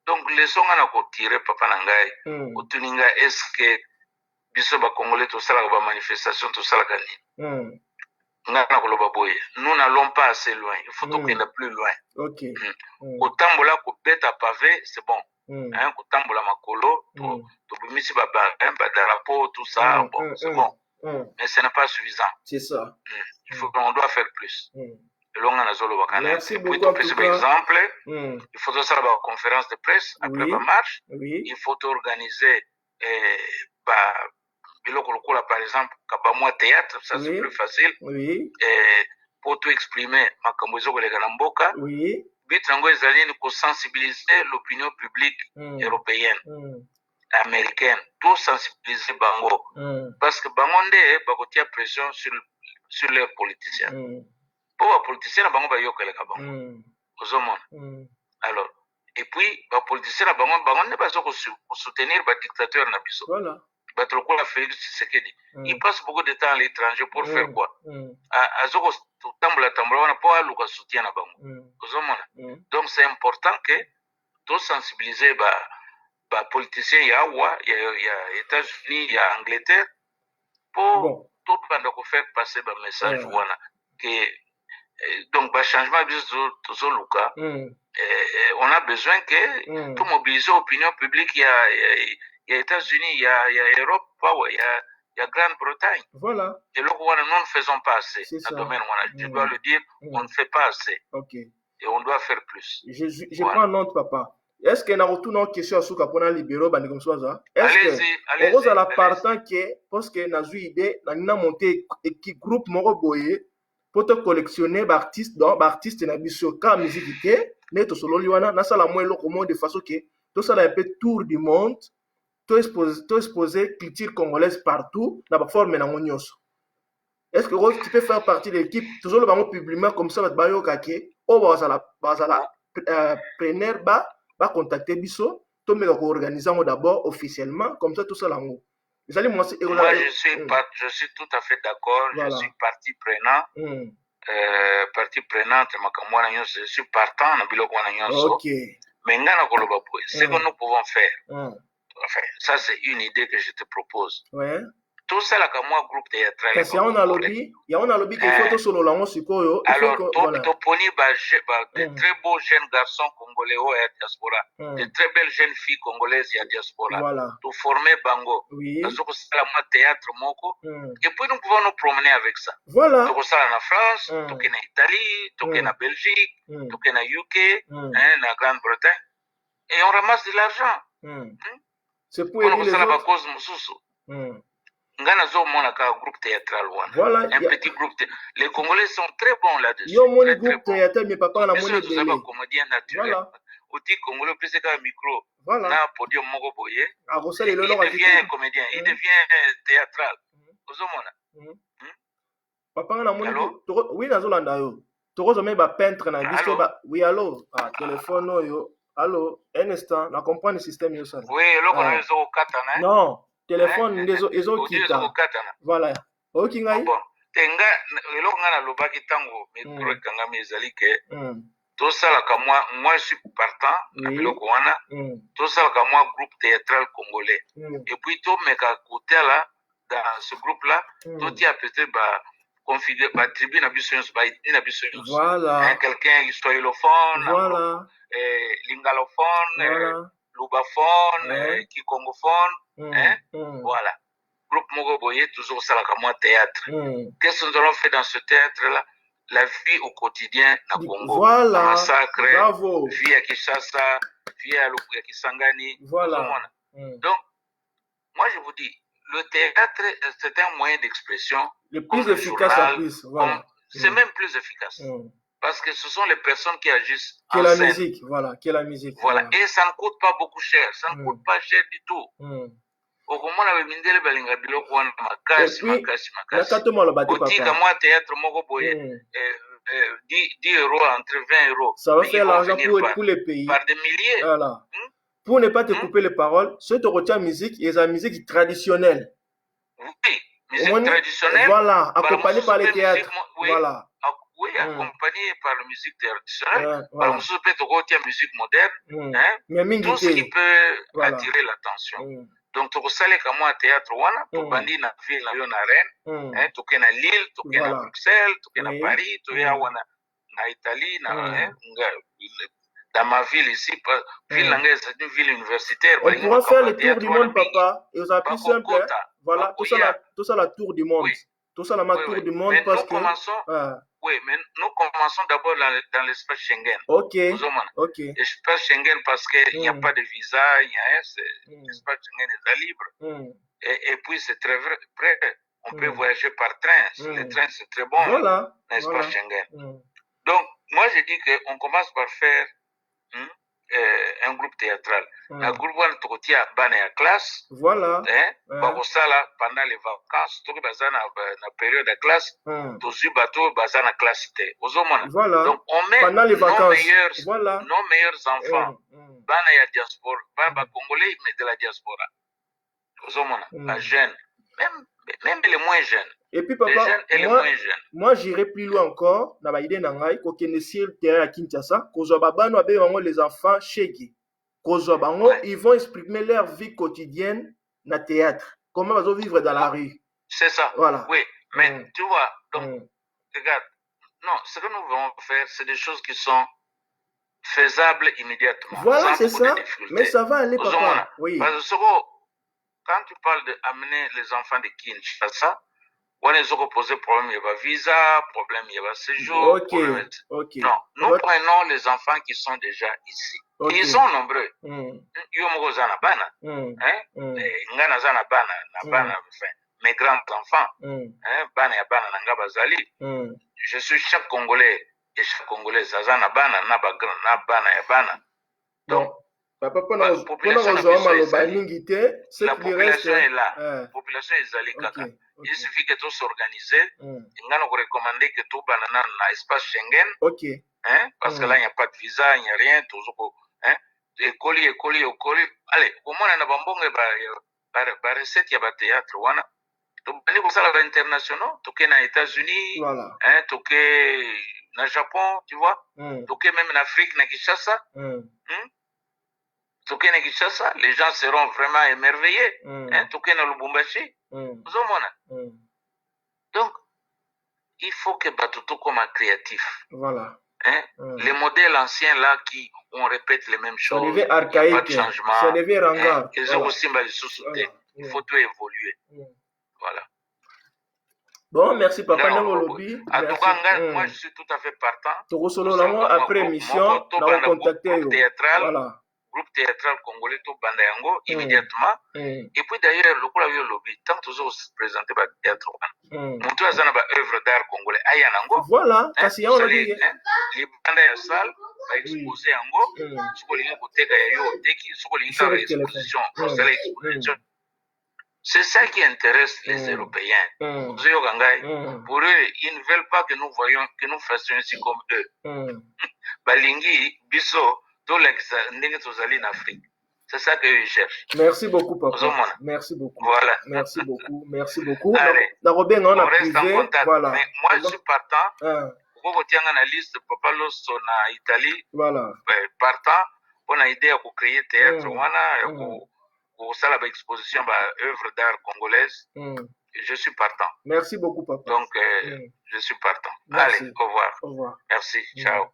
donc les sons à tirer papa nangai. Au tuninga est-ce que biso ba congolais tout ça la manifestation tout ça la gagner. Ngana koloba boye. Nous n'allons pas assez loin. Il faut qu'on aille plus loin. OK. Au tambola ko beta pavé, c'est bon. Kotambola makolo to bimisi ba drapeau tout ça bon c'est bon mais ce n'est pas suffisant c'est ça il faut qu'on doit faire plus longa na zolo bakana merci beaucoup pour exemple il faut faire la conférence de presse après la marche il faut organiser biloko lokola par exemple kabamwa théâtre ça c'est plus facile pour tout exprimer makambo ezoleka na mboka but nango ezali ni sensibiliser l'opinion publique européenne américaine tout sensibiliser bango parce que bango nde bakotia pression sur les politiciens po ba politiciens na bango bayokeleka bango ozomona alors et puis ba politiciens na bango nde bazo soutenir ba dictateur na biso voilà bato lokola Félix Tshisekedi il passe beaucoup de temps à l'étranger pour faire quoi azoko tambola wana po aluka soutien na bango ozomona donc c'est important que to sensibiliser ba politiciens ya États-Unis ya Angleterre pour to panda ko faire passer ba message wana que donc bah changement biso luka on a besoin que tout mobiliser l'opinion publique. Il y a États-Unis, il y a Europe, il y a Grande-Bretagne. Voilà. Et là, nous ne faisons pas assez. Je dois le dire, on ne fait pas assez. Ok. Et on doit faire plus. Je prends note, papa. Est-ce qu'il y a une question sur le libéraux? Est-ce que vous avez partant que, parce que nous avons une idée, nous avons monté un groupe Moroboye pour te collectionner d'artistes dans la musique, nous solo liwana, nous avons de façon que tout ça a un peu tour du monde, tout exposer culture congolaise partout, dans la forme de est-ce que tu peux faire partie de l'équipe, toujours le bango publiquement comme ça, bayo kake, ou bazala preneur ba contacter biso, to me ko organiser d'abord officiellement comme ça tout ça lango. Moi je suis tout à fait d'accord, voilà. Je suis partie prenante. Partie prenante makamwana nyonso, je suis partant na biloko wana nyonso. OK. Mais ngana koloba boy, ce que nous pouvons faire. Enfin, ça c'est une idée que je te propose. Ouais. Tout ça là comme moi groupe théâtral. Parce qu'il y a un lobby qui faut tout solo lango sikoyo. Alors toponi de très beaux jeunes garçons congolais au diaspora, de très belles jeunes filles congolaises il y a diaspora. Voilà. Tout former bango. Oui. Parce que c'est la théâtre moko. Et puis nous pouvons nous promener avec ça. Voilà. Donc ça en France, tout en Italie, tout en Belgique, tout en UK, en Grande-Bretagne, et on ramasse de l'argent. C'est pour aider les autres. Groupe théâtral voilà, un petit groupe les Congolais sont très bons là-dessus. Yo mon groupe théâtral mais papa la monnaie de les comédien naturel. Voilà. Outil Congolais plus qu'un micro. Voilà. Na podium moko boye. Il devient comédien, il devient théâtral. Ozomona. Papa la monnaie. Oui na zolanda yo. Toko zome ba peintre na biso ba. Oui allô. Ah téléphone yo. Allô, un instant, na comprendre le système yo ça. Oui, loko na zo katana. Non. Téléphone ils ont quitté. Voilà. OK ngai. Bon, tenga eloko ngana lobaki tango micro kangami ezali ke to sala ka moi je suis partant na biloko wana. To sala ka moi groupe théâtral congolais. Et puis to meka kotela dans ce groupe là, to tia peut-être confidé tribu na biso na biso. Voilà. Quelqu'un histoire-lophone, voilà. Lingalophone, voilà. Lubaphone, Kikongophone, voilà. Groupe Mogo Boye, toujours ça la théâtre. Qu'est-ce que nous allons faire dans ce théâtre-là? La vie au quotidien à Congo. Voilà. Massacre, bravo. Vie à Kinshasa, vie à Kisangani. Voilà. Donc, moi je vous dis, le théâtre, c'est un moyen d'expression. Le plus efficace en plus. Voilà. C'est même plus efficace. Parce que ce sont les personnes qui agissent en scène. La musique, voilà. Qui est la musique. Voilà. Et ça ne coûte pas beaucoup cher. Ça ne coûte pas cher du tout. Au moment où on a mindele balinga biloko wana makasi. Otika moi théâtre moko boye 10 euros entre 20 euros. Ça va faire l'argent pour les pays. Par des milliers. Voilà. Pour ne pas te couper les paroles, ce que tu as musique, et la musique traditionnelle. Oui, musique traditionnelle. Voilà, accompagnée par les théâtres. Voilà. Oui, accompagné par la musique traditionnelle, par la musique moderne, tout ce qui peut attirer l'attention. Donc, tu as comme moi théâtre, tu as bandi na ville, na Rennes, tu as Lille, tu as Bruxelles, tu as Paris, tu as na Italie, dans ma ville ici, ville c'est une ville universitaire. On pourra faire le tour du monde, papa, et ça plus simple. Voilà, tout ça la tour du monde. Tout ça la tour du monde parce que... Oui, mais nous commençons d'abord dans l'espace Schengen. Ok. L'espace Schengen parce qu'il n'y a pas de visa, l'espace Schengen est libre. Et puis c'est très vrai. On peut voyager par train. Le train c'est très bon. Voilà. L'espace Schengen. Donc, moi je dis qu'on commence par faire un groupe théâtral. Un groupe qui a la classe. Voilà. Pendant les vacances, tout la période de classe, tout ce bateau est la classe. Voilà. Donc, on met pendant les vacances. Nos meilleurs enfants. Bana diaspora, Bana Congolais, mais de la diaspora. La jeune. Même les moins jeunes. Et puis papa, moi j'irai plus loin encore. Dans l'idée nangai, qu'on sur le terrain à Kinshasa, les enfants chégués. Ils vont exprimer leur vie quotidienne dans le théâtre. Comment ils vont vivre dans la rue. C'est ça. Voilà. Oui, mais tu vois, donc, regarde, Non, ce que nous voulons faire, c'est des choses qui sont faisables immédiatement. Voilà, c'est ça. Mais ça va aller, papa. Oui. Parce que quand tu parles d'amener les enfants de Kinshasa, on est posé problème, il y a visa, problème, il y a séjour. Ok. Non, nous prenons les enfants qui sont déjà ici. Ils sont nombreux. Mes grands enfants, je suis chaque Congolais et chaque Congolais, donc, la population est là. La population est allée caca. Il suffit que tout s'organise. Il va nous recommander que tout banana dans l'espace Schengen. Parce que là, il n'y a pas de visa, il n'y a rien. Écoli. Allez, au moins, on a une recette, il y a un théâtre. Donc, on a internationaux, tout est aux États-Unis, tout est au Japon, tu vois, tout est même en Afrique, à Kinshasa. Tout est à Kinshasa, les gens seront vraiment émerveillés. Tout est dans Lubumbashi. Donc, il faut que Batuto comme un créatif. Voilà. Les modèles anciens là qui on répète les mêmes choses. Ça devient archaïque. Pas de changement. Ça devient ringard. Il faut tout évoluer. Voilà. Bon, merci papa. En tout cas, moi je suis tout à fait partant. Après émission, on va contacter. Voilà. Groupe théâtral congolais tout bandayango immédiatement. Et puis d'ailleurs, le coup lobby, tant que vous présentez le théâtre, montrez ça dans œuvre d'art congolais. Ayanango. Voilà. Kasi on dit. Les bandayango salle va exposer ango. Ce que les côtés gayo teki, ce que les exposition, exposition. C'est ça qui intéresse les Européens. Pour eux, ils ne veulent pas que nous voyions, que nous fassions ainsi comme eux. Balingi, biso. En Afrique. C'est ça qu'ils cherchent. Merci beaucoup, papa. Merci beaucoup. Voilà. Merci beaucoup. Merci beaucoup. Allez, on reste en contact. Voilà. Mais moi, je suis partant. Vous votiez en analyse de Papa Losso en Italie. Voilà. Partant. On a idée pour créer théâtre. Pour ça, l'exposition œuvre d'art congolaise. Je suis partant. Merci beaucoup, papa. Donc, je suis partant. Merci. Allez, au revoir. Au revoir. Merci. Ciao.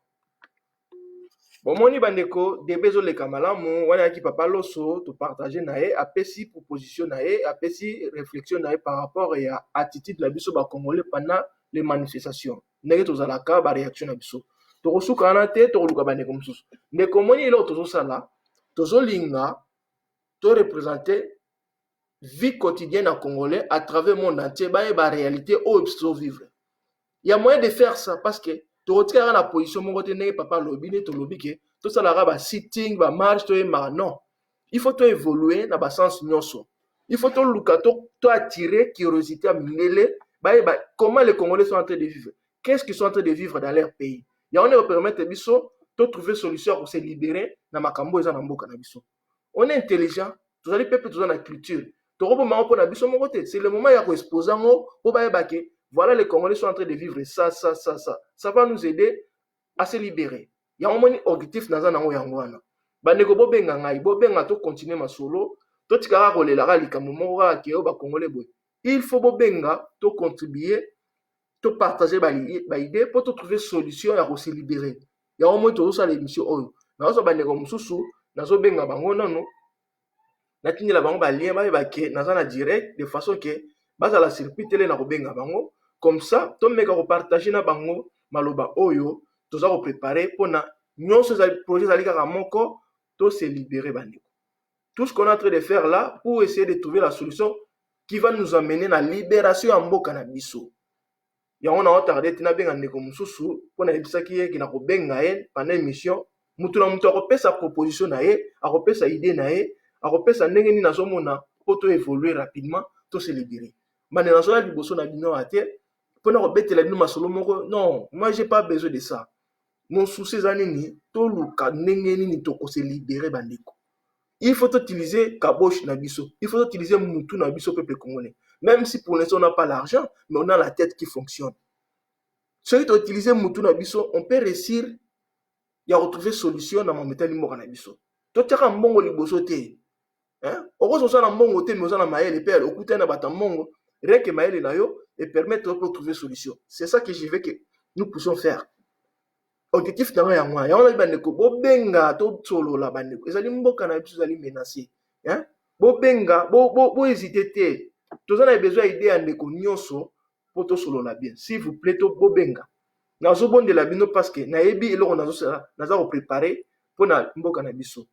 Bon, moni bandeko, debezo le kamalamu, wana ki papa loso, to partager nae, apesi proposition nae, apesi réflexion nae par rapport à attitude la biso ba congolais pendant les manifestations. Nege to zalaka ba réaction na biso. To kosuka na te, to luka bandeko mususu. Ndeko moni ilo to sala, to linga, to représenter vie quotidienne à congolais à travers le monde entier, ba réalité au biso vivre. Il y a moyen de faire ça parce que tu retires la position mon côté papa lobby ne to lobby que tout ça la sitting ba marche to non, il faut évoluer dans le sens nyonso. Il faut to attirer curiosité à minele comment les Congolais sont en train de vivre, qu'est-ce qu'ils sont en train de vivre dans leur pays. Ya on permettre biso to trouver solution pour se libérer na makambo eza na mboka na biso. On est intelligent, tous les peuples tous dans la culture. To robo ma pour na biso mon côté, c'est le moment ya ko exposer ngo pour ba ke voilà, les Congolais sont en train de vivre ça. Ça va nous aider à se libérer. Il y a un moment objectif dans un angouana. Bandeko bobenga ngai, bobenga to continuer ma solo. To tikara kolela likamumora keo ba Congolais boy. Il faut bobenga to contribuer, to partager ba idée pour to trouver solution à se libérer. Il y a un moment to ça l'émission oyo. Na so bandeko mususu, na so benga bango nano. Na tinela bango ba lien ba ke na za direct de façon que baza la circuit télé na kobenga bango. Comme ça, tu peux partager na bango maloba oyo, tu vas préparer pour na nyonso za projet za lika moko to se libérer bandeko. Tout ce qu'on est en train de faire là pour essayer de trouver la solution qui va nous amener na libération en mboka na biso. Ya on a retardé tina benga ndeko mususu pour na ebisa ki na ko benga pendant émission, mutu na mutu akopesa proposition na akopesa idée na akopesa ndenge ni nazomona pour to évoluer rapidement, to se libérer. Mane na so la liboso na bino até non, moi j'ai pas besoin de ça. Mon souci c'est to luka ndenge ni to ko se libérer bandeko. Il faut utiliser kabosh na biso, il faut utiliser mutu na biso peuple congolais. Même si pour l'instant on n'a pas l'argent, mais on a la tête qui fonctionne. Si on utilise mutu na biso, on peut réussir à retrouver solution dans mon métal moko na biso. To teka mbongo liboso te. Hein? Oko so na mbongo te mais na maele pe okuta na bata mbongo, rien que maele na yo et permettre de trouver solution. C'est ça que je veux que nous puissions faire. Objectif dans ya moi. Ya on a bandeko bobenga to solo la bandeko. Ezali mboka na biso ezali menacé. Hein? Bobenga bo hésiter te. Tous on a besoin d'idée andeko nyonso pour to solo la bien. S'il vous plaît to bobenga. Na zo bon de la bino parce que na yebi eloko na zo préparer pour na mboka na biso.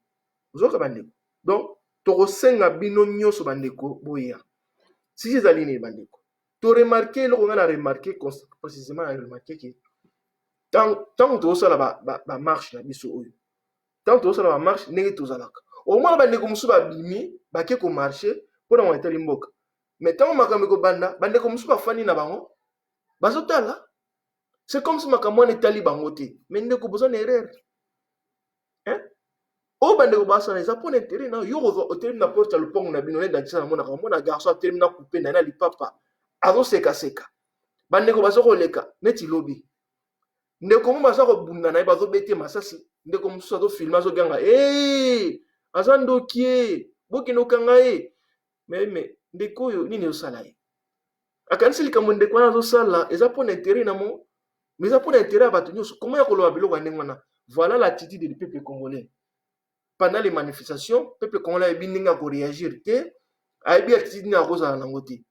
Ozoka bandeko. Donc to senga bino nyonso bandeko boya. Si ezali ne bandeko. To remarquer eloko na remarquer précisément na remarquer que tant que ça la marche na biso oyo tant que ça la marche ndenge tozalaka au moins bandeko musu babimi bake ko marcher pour na etali mboka mais tant makambo ko banda ko musu bafani na bango bazotala c'est comme si makambo na etali bango te mais ndeko besoin d'erreur hein o bandeko basala ça pour intérêt na yo ko hôtel na porte le pont na bino na ndakisa na mona garçon termine na couper na lipapa azo seka bandeko bazoko leka neti lobby ndeko mo baza kobunda na ye bazobete masasi ndeko mosusu azofilme azoganga azandokie bokende okanga ye mais ndeko oyo nini ezosala ye akanisi likambo ndeko wana azosala eza mpona intere na mo mais eza mpona intere ya bato nyonso koma ya koloba biloko ya ndenge wana. Voilà l'attitude du peuple congolais pendant les manifestations. Peuple congolais ayebi ndenge ya koréagir te, ayebi attitude nini akozala nango te.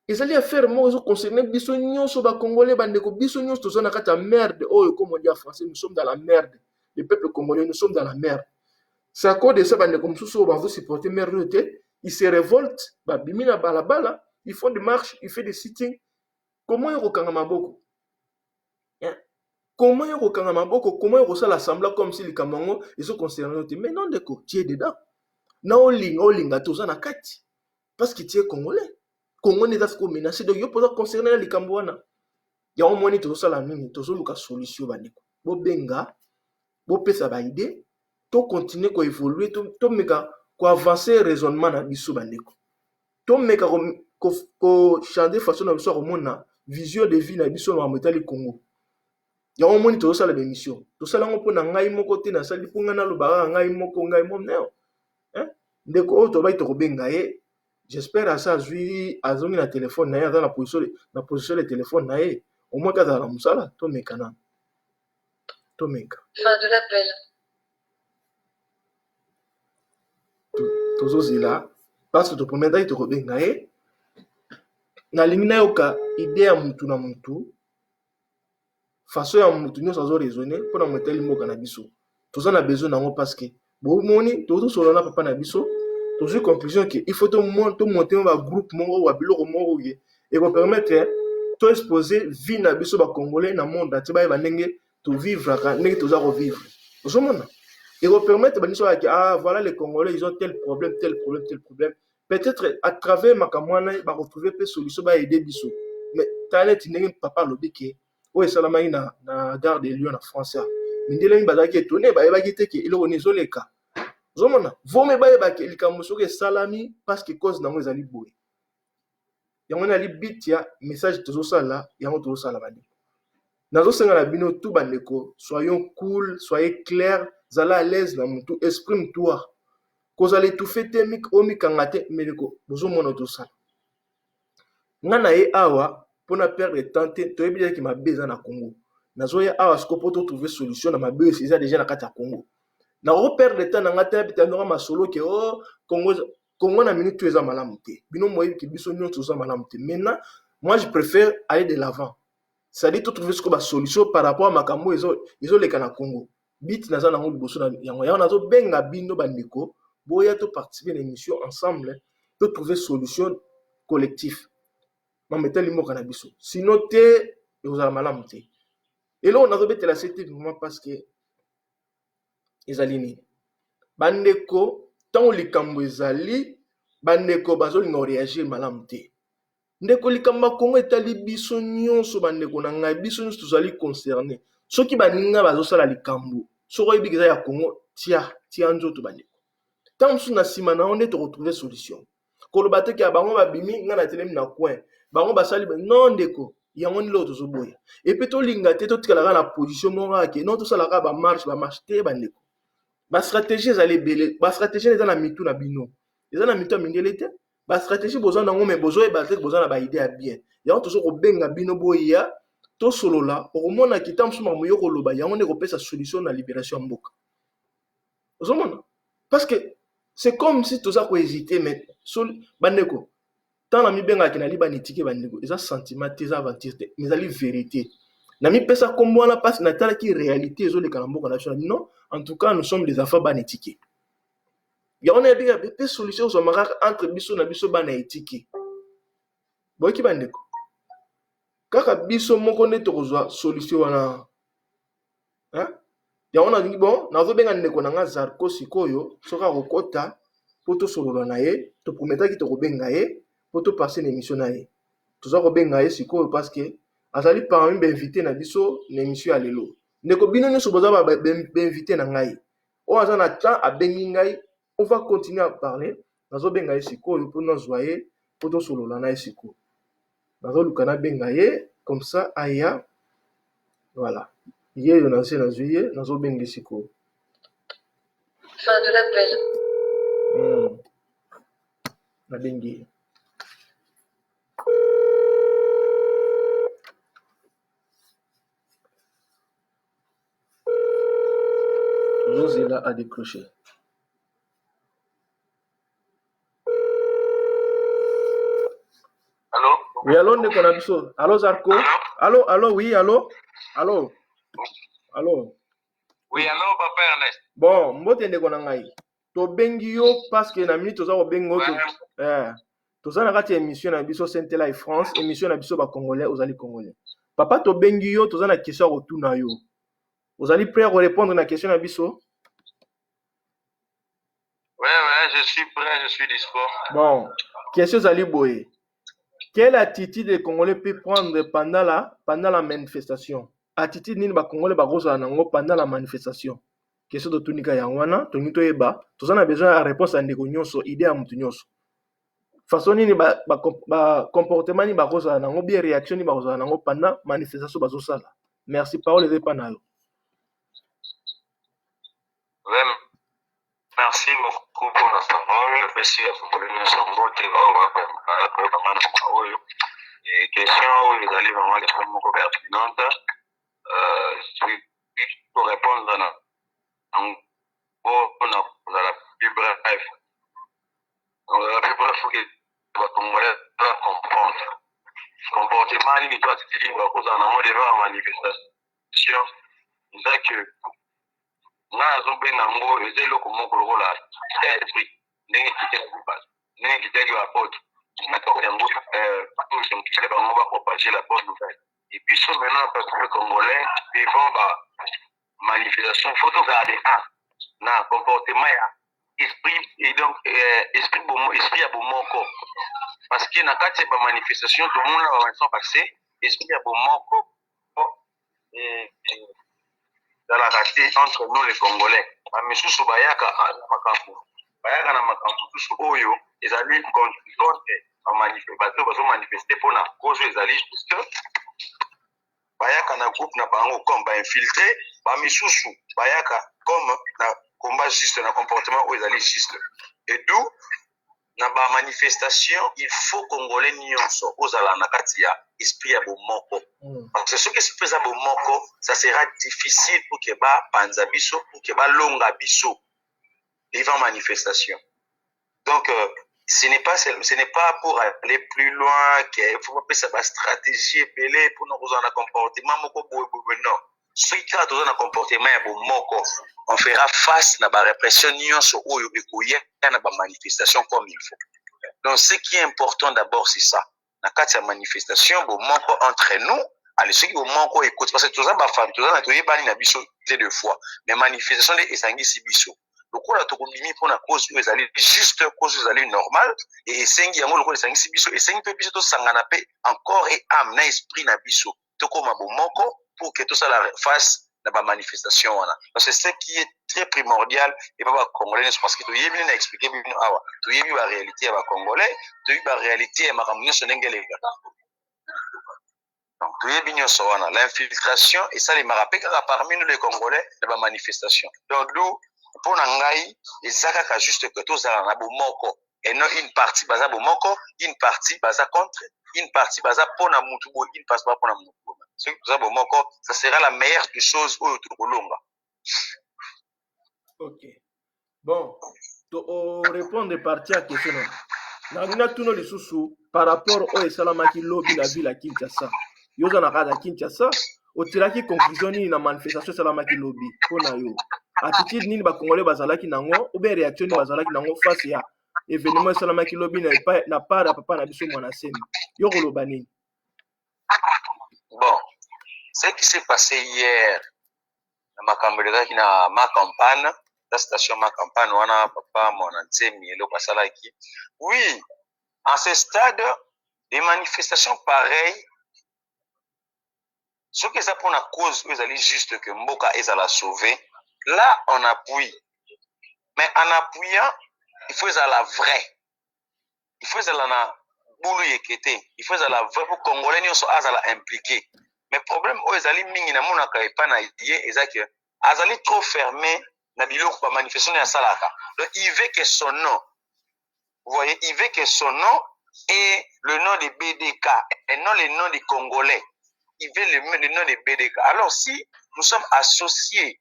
ezali affaire moko ezoconcerne biso nyonso bacongolais bandeko biso nyonso toza na kati ya merde oyo comme on dit en français nous sommes dans la merde. Le peuple congolais nous sommes dans la merde. C'est à cause de ça bandeko mosusu oyo bazosupporter merde oyo te, ils se révoltent babimi na balabala, ils font des marches, ils font des sittings. Comment yokokanga maboko comment yokokanga maboko, comment yokosala semblant comme si likambo yango ezoconcerne te. Mais non ndeko tu es dedans na olinga toza na kati parce que tu es congolais. Congo n'est pas menacé, donc il faut concerner les Cambouana. Il y a un moment où tu as la mine, tu as une solution. Bo benga, bo pesa ba idée, tu continuer à évoluer, tu meka ko avancer raisonnement na biso bandeko. Tu meka ko changer façon na biso komona vision de vie na biso na metali Congo. Il y a un moment où tu as la mission. Tu sala ngo pona ngai moko te na sali punga na lobara ngai moko non. Hein? Ndeko o to ba to benga ye. J'espère à ça, je azongi na téléphone na ye, dans la position de téléphone na ye, au moins quand la musala, to meka na. To meka. Fin de l'appel. Tozo zila, parce que to premier day to benga ye, na lingina yoka idée ya mutu na mutu, façon ya mutu nyonso azo raisonner pour na meteli mboka na biso. Toza na besoin nango parce que bo moni tozo solo na papa na biso. J'ai conclusion qu'il faut monter un groupe ou un bureau et va permettre de exposer vie na biso ba congolais dans le monde entier ba ndenge to vivre ndenge to za revivre. Et va permettre ba voilà les congolais ils ont tel problème. Peut-être à travers makamwana ba retrouver pe solution ba aider biso. Mais talent ndenge papa lobiki o esalama na gare de Lyon en France. Mindele ni bazaki étonné ba yebaki ke ilo onezoleka. Zomona, vome baye bake likambo soki salami parce que cause nango ezali boye. Yango na li bit ya message tozosala, yango tozosala bandi. Nazosenga na bino tout bandeko, soyons cool, soyez clairs, zala à l'aise na mutu, exprime-toi. Kozala étouffé te mik omi kangate meleko, bozomona tozosala. Nga na ye awa pona perdre temps te, toyebi ki mabe eza na Congo. Nazoya awa sikopo to trouver solution na mabe eza déjà na kati ya Congo. Na repère de temps na ngata bita ndonga masolo ke Congo na minute eza malamu te. Bino moyebi ki biso nyonso eza malamu te. Maintenant, moi je préfère aller de l'avant. C'est-à-dire trouver ce que ba solution par rapport à makambo izo leka na Congo. Bit naza na ngolo boso na yango. Ya nazo benga bindo bandeko, boya to participer à l'émission ensemble, to trouver solution collective. Ma metali moka na biso. Sinon te eza malamu te. Et là on a rebêté la CT vraiment parce que ezali nini bandeko tant likambo ezali bandeko bazolinga réagir malamu te ndeko likambo Congo etali biso nyonso bandeko na ngai biso nyonso tozali concerné soki baninga bazosala likambo soko oyebi eza ya Congo tia nzoto bandeko tant mosusu na nsima na onde to retrouver solution koloba te ke bango babimi nga na telemi na coin bango basali non ndeko yango ni lo tozoboya et puis tolinga te totikalaka na position moko ake non tosalaka ba marche te bandeko. Ba stratégie ezali belé, ba stratégie eza na mitu na bino. Eza na mitu mindele te. Ba stratégie bozana ngo me bozo e ba te bozana ba idée ya bien. Ya tozo ko benga bino boya, to solo là au moins kita msuma moyo ko loba yango ne ko pesa solution na libération mboka ozomona parce que c'est comme si toza ko hésiter mais bandeko tant na mibenga ki na liba nitike bandeko eza sentiment eza aventure mais ali vérité na mi pesa kombo na passe na tala ki réalité ezo le kalambo na non en tout cas nous sommes des enfants banetike ya on a bien des solutions zo mara entre biso na biso bana etike boki bandeko kaka biso moko ne tokozwa solution wana hein ya on a dit bon nazo benga ndeko na nga Zarko sikoyo soka kokota poto solola na ye to prometa ki to kobenga ye poto passer l'émission na ye toza kobenga ye sikoyo parce que azali parmi ba invité na biso na émission ya lelo ndeko bino nyonso boza ba invité na ngai o aza na temps abengi ngai on va continuer à parler nazo benga ye sikoyo po nazwa ye poto solola na ye sikoyo nazo lukana benga ye comme ça aya voilà hier on a na juillet nazo benga sikoyo Fin de l'appel. na bengi Josela a décroché. Allô? Oui, allô, ndeko na biso. Allô, Zarko? Allô, allô, oui, allô? Allô? Allô? Oui, allô, papa Ernest. Bon, mbote ndeko na ngai. To bengi yo parce que na minute toza ko bengo to. Toza na kati émission na biso Sainte Life France, émission na biso ba Congolais, ozali Congolais. Papa to bengi yo toza na question retourna yo. Ozali prêt à répondre na question na biso? Ouais, je suis prêt, je suis dispo. Bon, question zali boye. Quelle attitude les Congolais peuvent prendre pendant la manifestation? Attitude nini ba Congolais ba koza nango pendant la manifestation? Question de tunika ya wana, tonito eba, tozana besoin de réponse à ndeko nyonso, idée à mutu nyonso. Façon nini ba comportement ni ba koza nango bien réaction ni ba koza nango pendant manifestation bazo sala. Merci, parole est pas nayo. Merci beaucoup pour la parole. Merci à vous pour le et question les allez vraiment les prendre beaucoup pertinentes. Pour répondre dans la plus bref. La plus bref, faut que Congolais doivent comprendre. Comportement, il doit être libre à cause d'un amour devant la manifestation. C'est que na zo benga ngo ezelo ko moko lokola esprit ndenge kitaki la porte na ko yango tout ce qui va on va propager la bonne nouvelle et puis ce maintenant parce que congolais vivant ba manifestation photo garder na comportement ya esprit et donc esprit à bomoko parce que na kati ba manifestation tout le monde va s'en passer esprit à bomoko dans la raté entre nous les Congolais. Misusu bayaka na makambo tusu oyo ezali contre manifestation bazo manifester pour na cause ezali juste bayaka na groupe na bango comme ba infiltré ba misusu bayaka comme na combat juste na comportement oyo ezali juste et d'où na ba manifestation il faut Congolais nyonso ozala na kati ya esprit ya bomoko parce que ce qui se fait à bomoko ça sera difficile pour que ba panza biso pour que ba longa biso devant manifestation donc ce n'est pas pour aller plus loin qu'il faut pas ça ba stratégie belé pour nous avoir un comportement moko non ce qui a dans un comportement ya bomoko on fera face à la répression nyonso oyo ekoya na ba manifestation comme il faut. Donc ce qui est important d'abord c'est ça. Na kati ya manifestation bomoko entre nous, allez ceux qui bomoko écoute parce que tout ça ba femme tout ça na toyebani na biso deux fois. Mais manifestation les esangisi biso. Lokola to kobimi pour na cause ezali juste cause ezali normal et esengi yango lokola esangisi biso esengi pe biso to sangana pe encore et âme na esprit na biso. To koma bomoko pour que tout ça la fasse dans la manifestation. Donc c'est ce qui est très primordial et pas congolais parce que tu y es expliqué tu y es la réalité à congolais, tu y es la réalité à makambo nyonso ndenge lega. Donc tu y es bien ça l'infiltration et ça les marapé parmi nous les congolais dans la manifestation. Donc nous pour nangai ezaka juste que tout ça na bomoko et non une partie baza bomoko, une partie baza contre, une partie baza pona mutubo, une partie baza pona mutubo. Ce qui baza bomoko, ça sera la meilleure des choses au Tokolonga. Ok. Bon, to répondre partie à question. Nagina tuno lisusu par rapport au esalamaki lobby na ville à Kinshasa. Yoza na kada Kinshasa, otiraki conclusion ni na manifestation esalamaki lobby pona yo. Attitude nini ba congolais bazalaki nango ou bien réaction ni bazalaki nango face ya événement esalamaki lobby na part ya papa na biso mwana semi. Yo koloba nini? Bon, ce qui s'est passé hier na makambo elekaki na ma campagne, la station ma campagne wana papa mwana nsemi eloko asalaki. Oui, en ce stade, des manifestations pareilles, ce que ça pour la cause, ils allaient juste que Mboka est à la sauver. Là, on appuie. Mais en appuyant, il faut à la vraie. Il faut à la boulou yekete. Il faut à la vraie pour Congolais nous sont à la impliqués. Mais le problème, ils allaient mingi na mona pas na idée, ils allaient trop fermés na biloko pa manifestation ya salaka. Donc il veut que son nom. Vous voyez, il veut que son nom et le nom de BDK et non le nom des Congolais. Il veut le nom de BDK. Alors si nous sommes associés,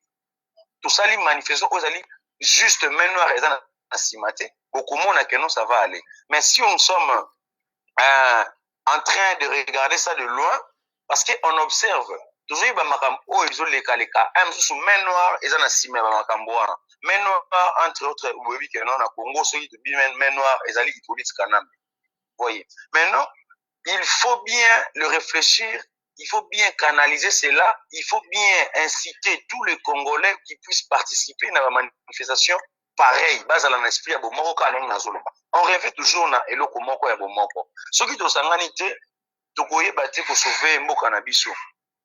tout ça, les manifestants, vous allez juste maintenant raison à simater. Beaucoup de monde que non, ça va aller. Mais si nous sommes en train de regarder ça de loin, parce qu'on observe, toujours il y a des les cas, sous main noire, ils ont assimé à main noire, entre autres, vous voyez que non, à Congo, ceux qui ont main noire, ils ont politique canam. Voyez. Maintenant, il faut bien le réfléchir, il faut bien canaliser cela, il faut bien inciter tous les Congolais qui puissent participer à la manifestation pareil, base à l'esprit à Bomoko, on rêve toujours na eloko moko ya Bomoko. Ce qui doit s'organiser, tu peux battre pour sauver Mboka na biso.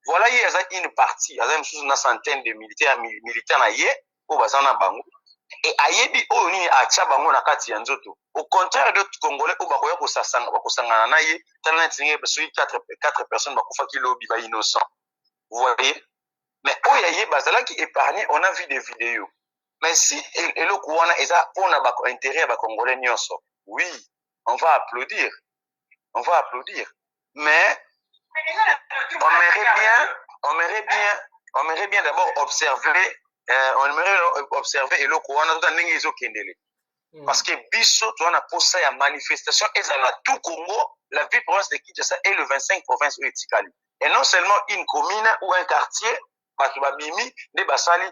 Voilà, il y a une partie, il y a une centaine de militaires na ye, au bazana bango. Et ayebi o ni acha bango na kati ya nzoto. Au contraire d'autres Congolais au bakoya ko sangana na ye, tellement tinge parce que 4 personnes bakufa ki lobi ba innocent. Vous voyez? Mais o yaye bazala qui épargné, on a vu des vidéos. Mais si eloko wana eza pona ba intérêt ba Congolais nyonso. Oui, on va applaudir. On va applaudir. Mais on aimerait bien d'abord observer et le courant parce que biso tu as posé à manifestation et ça tout Congo la ville province de Kinshasa et le 25 provinces etikali et non seulement une commune ou un quartier baki babimi de basali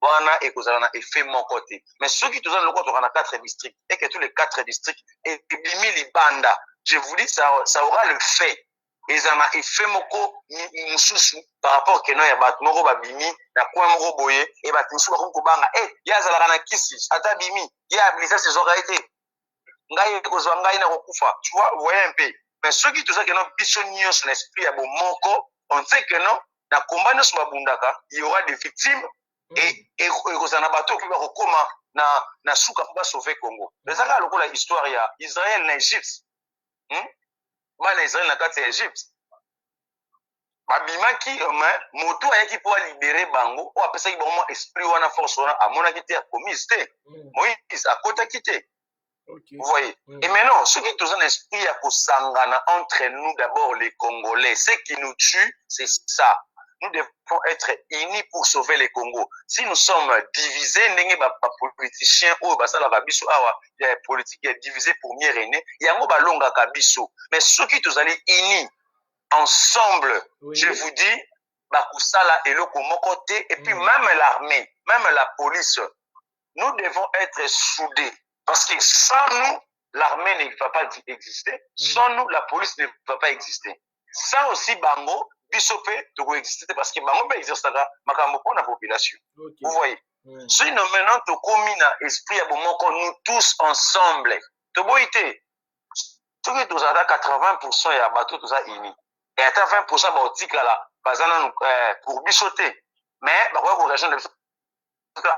wana et kozala effet mon côté mais ceux qui tous le côté on a 4 districts et que tous les 4 districts et bimi libanda je vous dis ça aura le fait. Et ça m'a fait moko mususu par rapport que non ya bat moko babimi na kwa moko boye et bat mususu ba ko banga ya zalaka na kisi ata bimi ya blisa ces oraité ngai ko zo ngai na kokufa tu vois voyez un peu mais ceux qui tout ça que non biso nyos l'esprit ya bomoko on sait que non na combat no so babundaka il y aura des victimes et ko sana bato ki ba ko koma na suka pour sauver Congo mais ça ka lokola histoire ya Israël na Égypte bana Israël na kati ya Egypte babimaki moto ayaki po libérer bango o apesaki bango esprit wana force wana amonaki te akomise te Moïse akotaki te. Vous voyez et maintenant ce qui est un esprit à kosangana entre nous d'abord les Congolais ce qui nous tue c'est ça. Nous devons être unis pour sauver le Congo. Si nous sommes divisés, ndenge ba politiciens ou basala kabiso awa, il y a politique qui est divisée pour mieux régner, il y a ngo balonga kabiso. Mais ceux qui tous allez unis ensemble, je vous dis, bakusala eloko moko te et puis même l'armée, même la police, nous devons être soudés parce que sans nous l'armée ne va pas exister, sans nous la police ne va pas exister. Sans aussi bango Bisopé doit exister parce que bango peut exercer makambo pour la population. Vous voyez. Si nous maintenant to komina esprit à bomoko nous tous ensemble. To boité. Ce que tous à 80% ya bateau tous ça ini. Et à 20% ba otika la bazana pour bisoter. Mais ba ko région de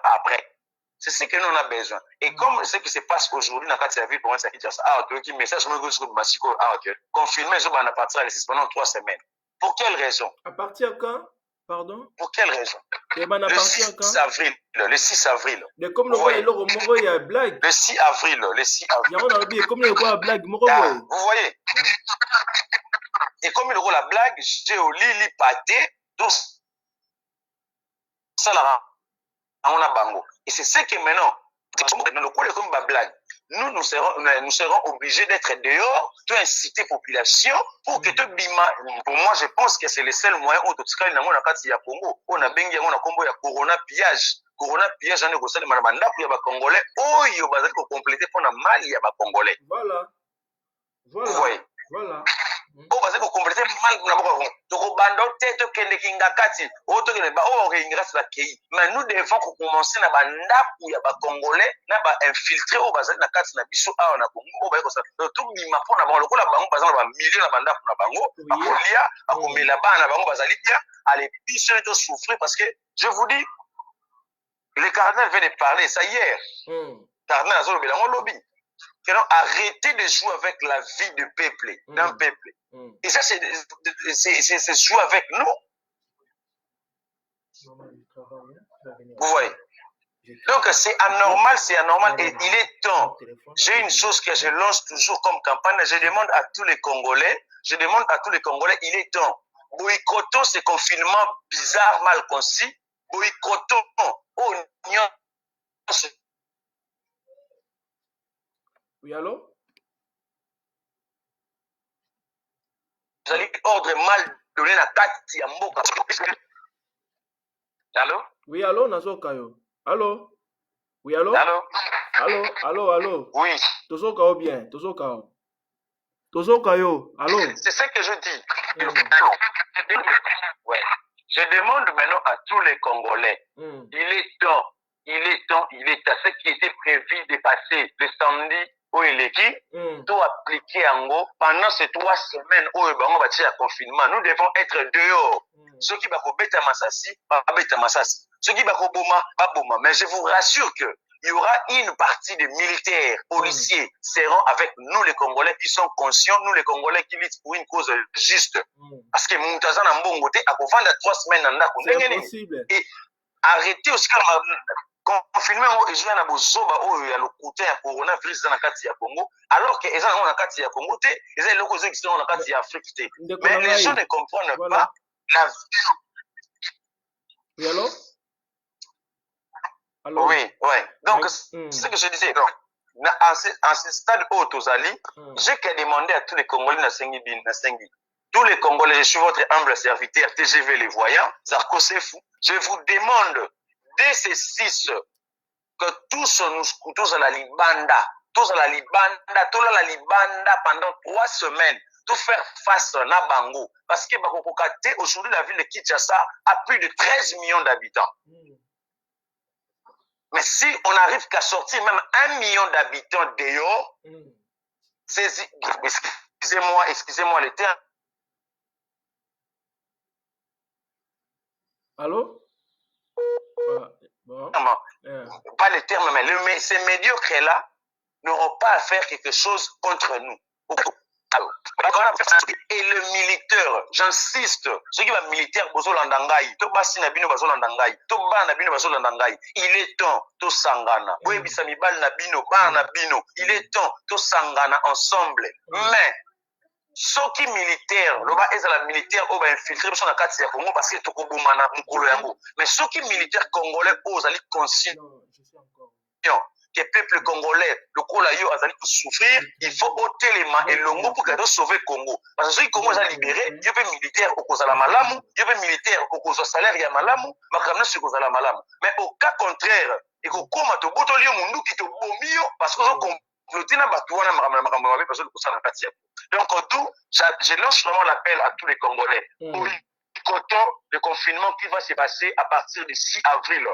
après. C'est ce que nous on a besoin. Et comme ce qui se passe aujourd'hui dans la ville pour moi ça qui dit ça qui message me go sur Masiko OK. Confirmer je vais en partir pendant 3 semaines. Pour quelle raison? À partir quand? Pardon? Pour quelle raison? Le 6 avril. Le 6 avril. Mais comme le voyez, il y a blague. Le 6 avril. Le 6 avril. Comme le voit blague, vous voyez? Et comme il y a la blague, j'ai au Lili Pâté, tout ça là, on a bango. Et c'est ce que maintenant, comme la blague. Nous serons obligés d'être dehors, de inciter la population pour que tout bima. Pour moi, je pense que c'est le seul moyen où tout ce qu'il y a au Congo. On a bengi, on a combo, il y a Corona pillage. Corona pillage, on a gosé le manabanda pour les Congolais. Oh, il y a besoin de compléter pour la mal, il y a des Congolais. Voilà. Vous voyez? Voilà. Oh, parce que vous complétez mal pour la Congolais. Donc, bando tête kende kinga kati. Oh, to kende ba oh, ingresse la kei. Mais nous devons commencer na banda pour ya ba Congolais, na ba infiltrer au bazali na kati na biso a na Congo. Oh, ba ko ça. Donc, bima pour na bango ko la bango bazali na ba milliers na banda pour na bango. Akolia, akomela ba na bango bazali bien. Allez, biso to souffrir parce que je vous dis le cardinal vient de parler ça hier. Cardinal azolo belango lobby. Arrêtez de jouer avec la vie du peuple, d'un peuple. Et ça, c'est jouer avec nous. Vous voyez? Donc, c'est anormal, c'est anormal. Et il est temps. J'ai une chose que je lance toujours comme campagne. Je demande à tous les Congolais, il est temps. Boycottons ce confinement bizarre, mal conçu. Boycottons. Oh, oui, allô? Vous allez ordre mal donné la carte à Mboka. Allô? Oui, allô, Nazokayo. Allô? Oui, allô? Allô? Allô? Oui. Tozokao bien, Tozokao. Allô? C'est ce que je dis. Ouais. Je demande maintenant à tous les Congolais. Il est temps. Ce qui était prévu de passer le samedi au Eleki, tout appliquer en gros pendant ces 3 semaines où il y a confinement. Nous devons être dehors. Ceux qui vont bêta Massassi, bêta Massassi. Ceux qui vont boma, pas boma. Mais je vous rassure que il y aura une partie des militaires, policiers seront avec nous les Congolais qui sont conscients, nous les Congolais qui luttent pour une cause juste. Parce que Moutazana Mbongote a pour 3 semaines en c'est impossible. Et arrêtez aussi confinement et je na bozoba o ya lokuta ya coronavirus dans la kati ya Congo alors que eza na kati ya Congo te eza loko zo qui sont na kati ya Afrique te. Mais les gens ne comprennent pas la Oui, allô? Allô? Oui. Donc c'est ce que je disais. Donc en ce stade où Tozali, j'ai qu'à demander à tous les Congolais na Sengi. Tous les Congolais, je suis votre humble serviteur TGV les voyants, Zarko Sefou. Je vous demande dès ces 6 que tous à la Libanda, tous à la Libanda pendant 3 semaines, tout faire face à Nabango. Parce que aujourd'hui, la ville de Kinshasa a plus de 13 millions d'habitants. Mais si on n'arrive qu'à sortir même 1 million d'habitants dehors, excusez-moi le terme. Allô? Bon. Pas le terme, mais ces médiocres-là n'auront pas à faire quelque chose contre nous. Et le militaire, j'insiste, ceux qui va militaire, il est temps, tout sangana. Il est temps, tout sangana ensemble. Mais, ceux qui militaires, la militaire, on va infiltrer sur la carte de Congo parce que tout le monde. Mais ceux qui militaires congolais, osent aller conscients que le peuple congolais, le Kolayo, a souffrir, il faut ôter les mains et l'ongo pour qu'elle sauve le Congo. Parce que ceux qui Congo sont libérés, il y a militaire au cause de la malamu, il y a militaire au cause du salaire, il y a malamu, mais c'est cause de la malamu. Mais au cas contraire, il faut qu'on mette au botolio mundu qui te bomio parce que donc, tout, je lance vraiment l'appel à tous les Congolais. Boycottons le confinement qui va se passer à partir du 6 avril.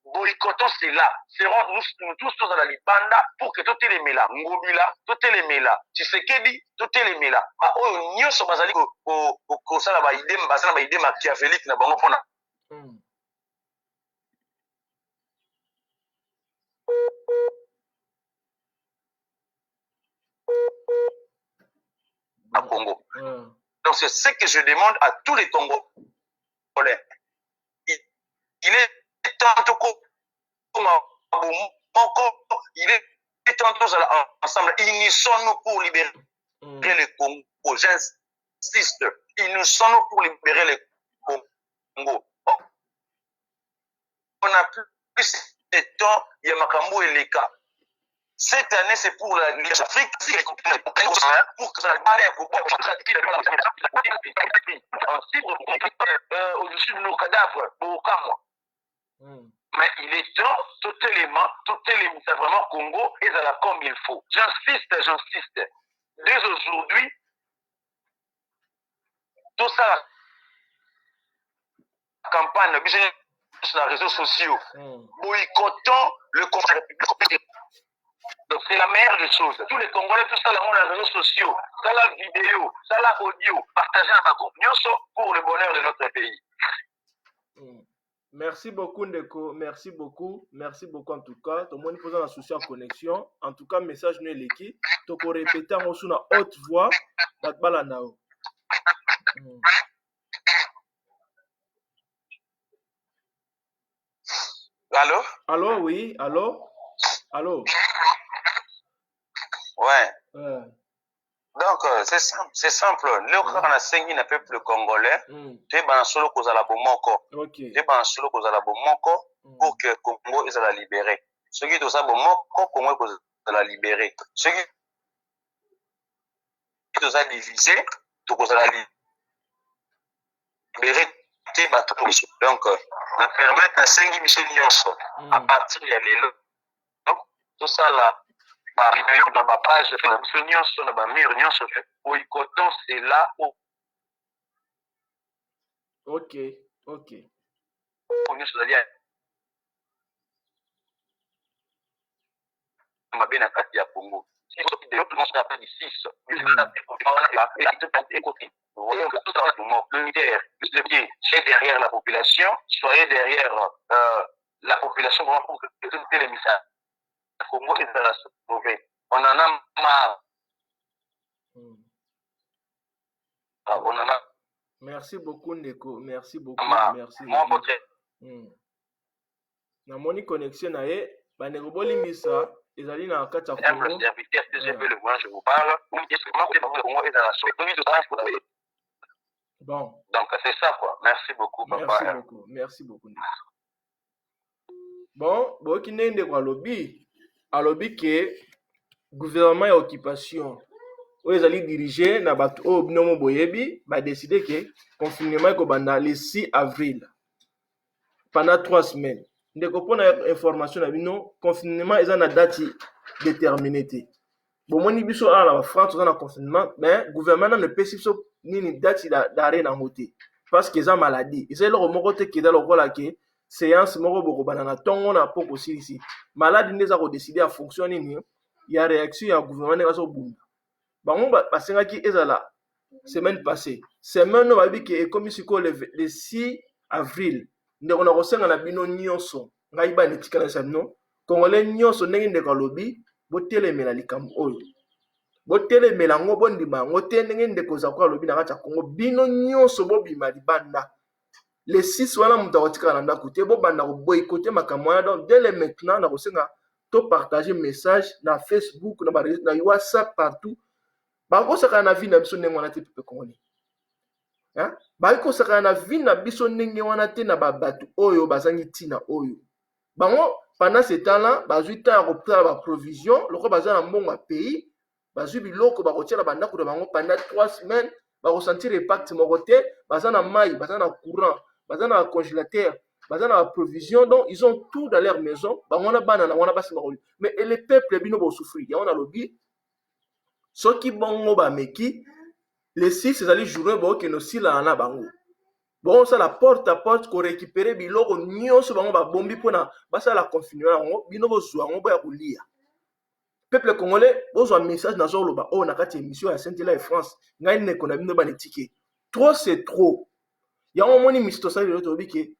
Boycottons cela. Serons nous tous dans la Libanda pour que tout les mela. Ngobila, tout les mela. Tshisekedi, tout les mela. Oh, nyoso bazali ko sala ba idée mbasana ba idée machiavélique na bango pona. À Congo. Donc c'est ce que je demande à tous les Congolais. il est temps comme il est temps ensemble, unissons-nous pour libérer le Congo. J'insiste, unissons-nous pour libérer le Congo. On a plus de temps, il y a Makambo et les cas. Cette année, c'est pour l'Afrique, pour que ça au-dessus de nos cadavres, au Camon. Mais il est temps, tout élément, c'est vraiment Congo, et ça là comme il faut. J'insiste. Dès aujourd'hui, tout ça, la campagne, sur les réseaux sociaux, boycottant le Conseil républicain. Donc c'est la meilleure des choses. Tous les Congolais, tout ça, là, on a les réseaux sociaux, ça la vidéo, ça la audio, partagez à ma groupe, pour le bonheur de notre pays. Merci beaucoup, Ndeko. Merci beaucoup en tout cas. Tout le monde pose un souci en connexion. En tout cas, message nous est l'équipe. Tu peux répéter en haut na haute voix. Allô? Allô, oui, allô? Ouais. Donc, c'est simple. Le Khan a 5 000 peuple congolais. Tu es solo cause à la bomoko. Tu es solo cause à la bomoko pour que Congo est à la libérer. Ceux qui sont à bomoko, Congo est à la libérer. Ceux qui sont à diviser, tu es à la libérer. Donc, on permet à 5 000 à partir de l'élo. Donc, tout ça là. Par réunion dans ma page, réunion sur ma mire, réunion sur le boycottant, c'est là où. Ok. On est sur la ligne. On m'a bien attaqué à Congo. Si vous avez d'autres gens qui appellent ici, soyez derrière la population, soyez derrière la population pour que toutes les messages. Congo est dans la sauver. On en a marre. On en a. Merci beaucoup, Ndeko. Merci beaucoup. Merci. Mon pote. Na moni connexion na ye, ba ndeko bolimisa, ezali na kati ya Congo. Un serviteur que j'ai fait le moment je vous parle, où il dit que Congo est dans la sauver. Bon. Donc c'est ça quoi. Merci beaucoup, papa. Merci beaucoup. Bon, boki nende kwa alobi ke gouvernement ya occupation oyo ezali dirigé na bato oyo binomo boyebi badeside ke confinement ekobanda le 6 avril pendant 3 semaines. Ndeko mpona information na bino confinement eza na date déterminée te. Bomoni biso ala na bafrance oza na confinement, mais gouvernement na epesi biso nini date d'arrêt nango te parce que eza maladie. Eza eloko moko te keza lokola ke séance moko bokobana na ntongo na po kosilisi maladi nde eza kodeside ya fonction nini ya réaction ya gouvernement ndenge azobunda bango basengaki ezala semaine passée semaine oyo bayebi ke ekomi sikoyo le 6 avril ndeko na kosenga na bino nyonso ngai bana etikanisa bino congolais nyonso ndenge ndeko alobi botelemela likambo oyo botelemela yango bondima yango te ndenge ndeko ozako alobi na kati ya Congo bino nyonso bobima libanda. Le 6 wana mutu akotika na ndako te bobanda koboykote makambo wana donc dès le maintenant na kosenga to partager message na Facebook na WhatsApp partout bakosaka na vie na biso ndenge wana te pepe congolais bakosaka na vie na biso ndenge wana te na babato oyo bazangi ntina oyo bango pendant ce temps là bazwi temps ya kopesa baprovision loko baza na mbongo ya pays bazwi biloko bakotiela bandako na bango pendant 3 semaines bakosentir impact moko te baza na mai baza na courant baza na congélateur baza na provision donc ils ont tout dans leur maison bango na bana na wana basi makoli mais le peuple bino bo souffrir ya on a lobi soki bongo ba meki le 6 ezali journée bo ke no sila na bango bon ça la porte à porte ko récupérer biloko nyonso bango ba bombi pona basa la confinement bango bino bo zwa ngo ya kolia peuple congolais bozwa message na zo loba o na kati émission ya Sainte la France ngai ne kona bino ba netike trop c'est trop. Il y a un moment où il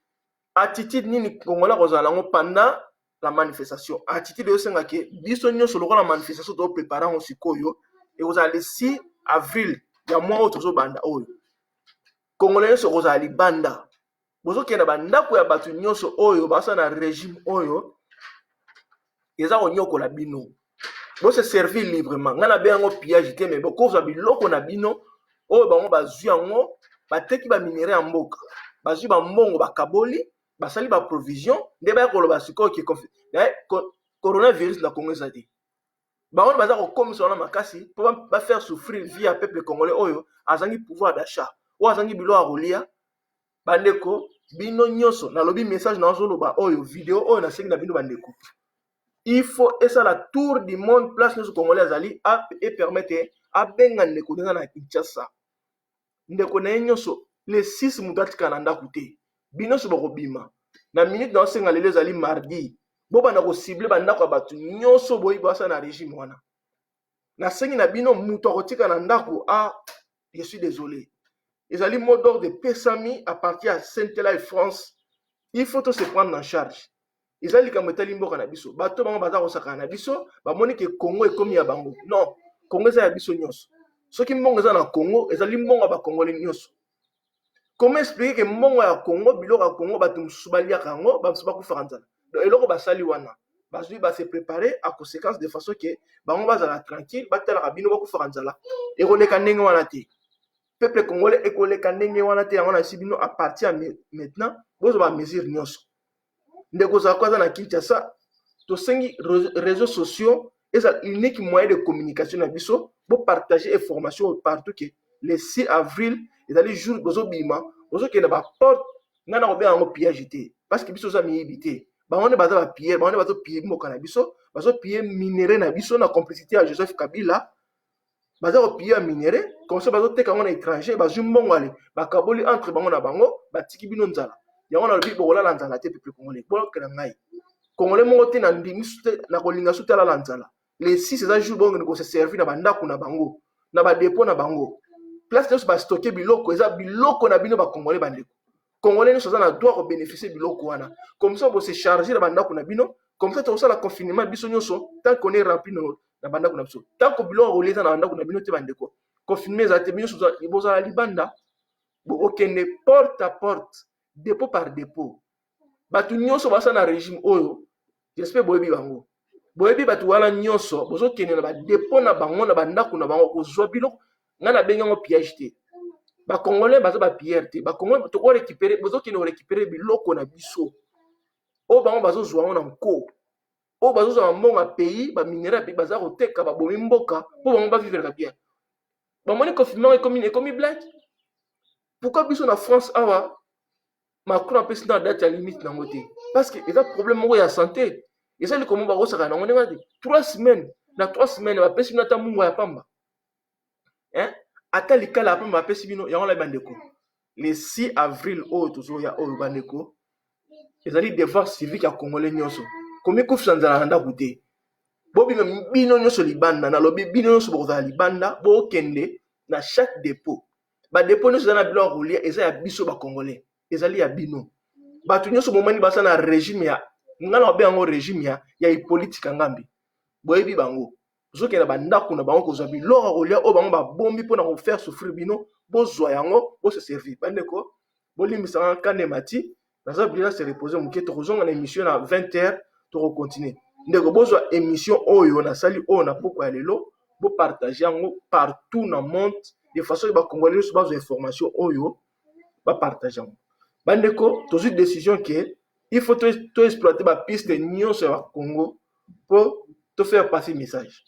attitude nini congolais kozala ngo pendant la manifestation attitude yo senga ke biso nyonso lokola la manifestation to préparer ngo sikoyo et kozala le 6 avril ya mois oyo tozobanda oyo congolais nyonso kozala libanda bozokenda bandako ya bato nyonso oyo basa na régime oyo eza konyokola bino bose servir librement nga na be yango pillage te mais bokozwa biloko na bino oyo bango bazwi yango bateki baminere ya mboka bazwi bambongo bakaboli basali baprovision nde baya koloba sikoyo ke coronavirus na Congo eza te bango baza kokomisa wana makasi mpo bafaire souffrir vie ya peuple congolais oyo azangi pouvoir d'achat oyo azangi biloko ya kolia bandeko bino nyonso nalobi message na ozoloba oyo video oyo nasengi na bino bandeko il faut esala tour du monde place nyonso congolais azali et permettre abenga ndeko ndenga na Kinshasa ndeko na ye nyonso le 6 moto atika na ndako te bino nyonso bakobima na minute na osenga lelo ezali mardi bobanda kocible bandako ya bato nyonso boyi basa na régime wana nasengi na bino moto akotika na ndako je suis désolé ezali mot d'ordre pesami à partir ya Saint-Ela et France il faut se prendre en charge ezali likambo etali mboka na biso bato bango baza kosakana na biso bamoni ke Congo ekomi ya bango non Congo eza ya biso nyonso soki mbongo eza na Congo ezali mbongo ya bakongole nyonso comment expliquer ke mbongo ya Congo biloko ya Congo bato mosusu baliaka yango bamosusu bakufaka nzala eloko basali wana bazwi base préparer à conséquence de façon ke bango bazala tranquille batalaka bino bakufaka nzala ekoleka ndenge wana te peuple congolais ekoleka ndenge wana te yango na esi bino à partir maintenant bozwa bamesure nyonso ndeko ozala ko aza na Kinshasa tosengi réseaux sociaux eza unique moyen de communication na biso bopartager information partout ke le 6 avril ezali jour bozobima bozokenda baporte nga na kobenga yango pillage te parce que biso oza miyibi te bango nde baza bapiller bango nde bazopiller mboka na biso bazopiller minere na biso na complicité ya Joseph Kabila baza kopiller ya minere comme ça bazoteka yango na étranger bazwi mbongo ale bakaboli entre bango na bango batiki bino nzala yango nalobi bokolala nzala te peuple congolais bolokela ngai congolais moko te na ndimi su te na kolinga su te alala nzala les 6 eza jour bongo kose servir na bandako na bango na badepo na bango place nyonso bastoke biloko eza biloko na bino bacongolais bandeko congolais nyonso aza na droit kobénéficie biloko wana comme ça bose charge na bandako na bino comme ça tokosala confinement biso nyonso tant qu'on est rempli na bandako na biso tant que biloko kolia eza na bandako na bino te bandeko confinement eza te bino nyonso bozala libanda bokokende porte à porte dépôt par dépôt bato nyonso basa na régime oyo j'espère boyebi bango boyebi bato wana nyonso bozokende na badépôt na bango na bandako na bango kozwa biloko nga na bengi yango pillage te bacongolais baza bapillere te bacongolais tokorécupere bozokende korécupere biloko na biso oyo bango bazozwa yango na nko oyo bazozwa bambongo ya pays baminere ya pays baza koteka babomi mboka mpo bango bavivreka bien bamoni confinement ekomi blague pourquoi biso na France awa Macron apesi na date ya limite nango te parce que eza problème moko ya santé eza likomo bakosaka nango ndenge te 3 semaines na 3 semaines bapesi bino ata mungu ya pamba ata likala ya pamba bapesi bino yango la bandeko le 6 avril oyo tozoya oyo bandeko ezali devoir civique ya congolais nyonso komi kofisa nzala na ndako te bobima bino nyonso libanda nalobi bino nyonso bokozala libanda bokende na chaque dépôt badépôt nyonso eza na biloko ya kolia eza ya biso bacongolais ezali ya bino bato nyonso bomani basa na régime ya nga na babe yango régime ya ipolitika ngambi boyebi bango bozokenda bandako na bango kozwa biloko ya kolia oyo bango babombi mpona kofaire souffrir bino bozwa yango bose servir bandeko bolimbisanga kande mati naza bila se reposer moke tokozonga na émission na 20h tokocontinue ndeko bozwa émission oyo nasali oyo na poko ya lelo bopartage yango partout na monde de façon bakongolais nyonso bazwa information oyo bapartage yango bandeko tozwi décision ke il faut to exploiter bapiste nyonso ya Congo pour te faire passer message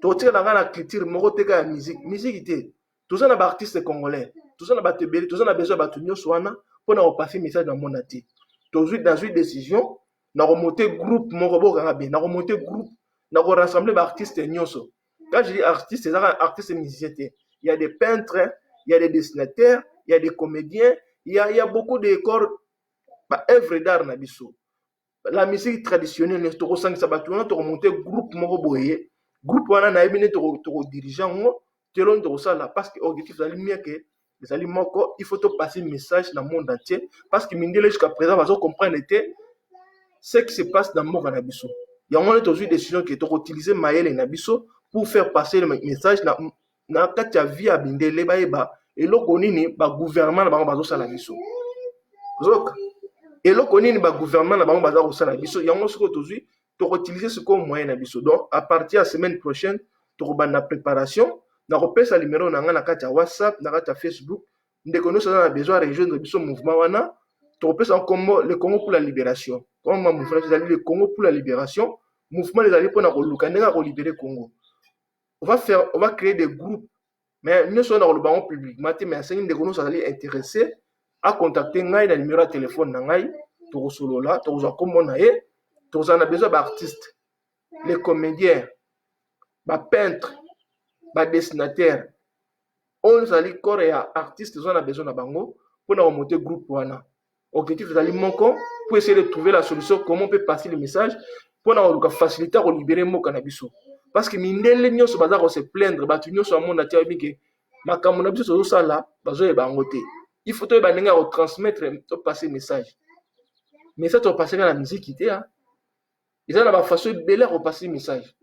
totika na nga na culture moko teka ya musique te toza na baartiste congolais toza na bato ebele toza na besoin ya bato nyonso wana mpona kopasser message na mona te nazwi décision na komonte groupe moko bokanga bien na komonte groupe na korassembler baartiste nyonso quand je dis artiste ezaka artiste musicien te il y a des peintres il y a des dessinateurs il y a des comédiens il y a beaucoup de corps œuvre d'art na biso la musique traditionnelle tokosangisa bato wana tokomonte groupe moko boye groupe wana nayebi nde tokodirige yango teloni tokosala parce que objectif ezali mie ke ezali moko il faut topasser message na monde entier parce que mindele jusqu'à présent bazocomprendre te ce qui se passe dans mboka na biso yango nde tozwi décision ke tokoutilize mayele na biso pour faire passer le message na kati ya vie ya bindele bayeba eloko nini bagouvernement na bango bazosala biso zoka eloko nini ba gouvernement na bango baza kosala biso yango siko tozwi tokotilize siko moyen na biso. Donc à partir ya semaine prochaine tokobanda préparation na kopesa numéro na nga na kati ya WhatsApp na kati ya Facebook ndeko nyonso aza na besoin rejoindre biso mouvement wana tokopesa nkombo le Congo pour la libération. Comme mouvement ezali le Congo pour la libération, mouvement ezali mpona koluka ndenge ya kolibere Congo. On va créer des groupes, mais nous sommes dans le banc public. Mais c'est une de nous allons intéresser à contacter ngai na numéro de téléphone ngai to solo là to za comme on a besoin d'artistes, les comédiens, les peintres, les dessinateurs. On allons corps et artistes on a besoin na bango pour na monter groupe wana. Objectif est pour essayer de trouver la solution comment on peut passer le message pour na faciliter à libérer mo cannabis. Parce que mindele nyonso baza ko se plaindre batu nyonso amona tia bike makambo na biso so sala bazo e bangote. Il faut to ba ndenge ko transmettre to passer message. Mais ça to passer na musique té hein. Ils ont la façon belle ko passer message.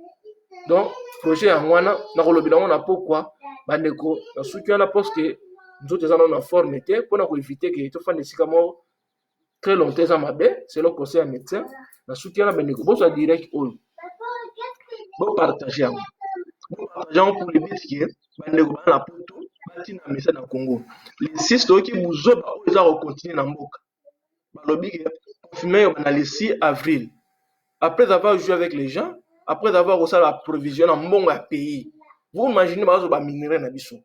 Donc projet en wana na ko lobila on a pourquoi bandeko na soutien na parce que nous autres en en forme té pour na ko éviter que to fa nesika mo très longtemps ça mabe, c'est le conseil à médecin na soutien na bandeko bo so direct o bon partager pour le but qui est la poto batina message na Congo les 6 qui buzo ba oza ko continuer na mboka balobi que confirmé na le 6 avril après avoir joué avec les gens après avoir reçu la provision en mbongo ya pays. Vous imaginez bazo ba minerai na biso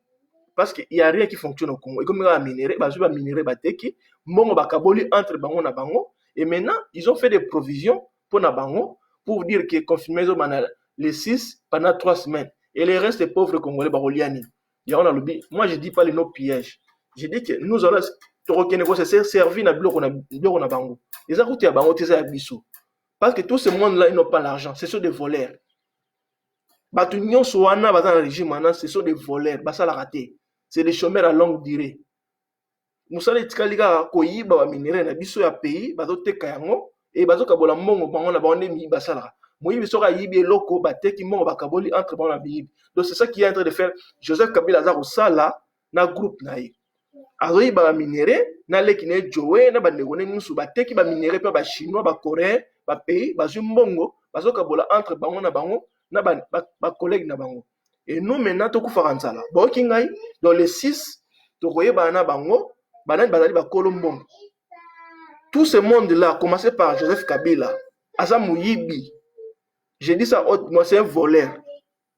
parce que il y a rien qui fonctionne au Congo et comme ba minerai bazo ba minerai bateki mbongo bakaboli entre bango na bango et maintenant ils ont fait des provisions pour na bango pour dire que confirmé zo banal les 6 pendant 3 semaines. Et les restes des pauvres Congolais, moi, je ne dis pas les noms pièges. Je dis que nous allons se servir dans le bango. Parce que tout ce monde-là, ils n'ont pas l'argent. Ce sont des voleurs. Ce sont des voleurs. C'est des chômeurs à longue durée. Musale tikalika koyiba minere na biso ya pays, bazoteka yango et bazokabola mbongo bango na bande mi basala. Moïse sera yibi loko bateki mo bakaboli entre bon la Bible. Donc c'est ça qui est en train de faire Joseph Kabila Azaro sala na groupe naï. Azoyi ba minéré na leki ne jowe na bandegone musu bateki ba minéré pa ba chinois ba coréen ba pays ba zumbongo bazokabola entre bango na ba collègue na bango. Et nous maintenant to ku faranzala. Bo kingai dans les 6 to koyeba na bango banani bazali ba kolombongo. Tout ce monde là commencé par Joseph Kabila Azamu Yibi. Je dis ça, moi c'est un voleur.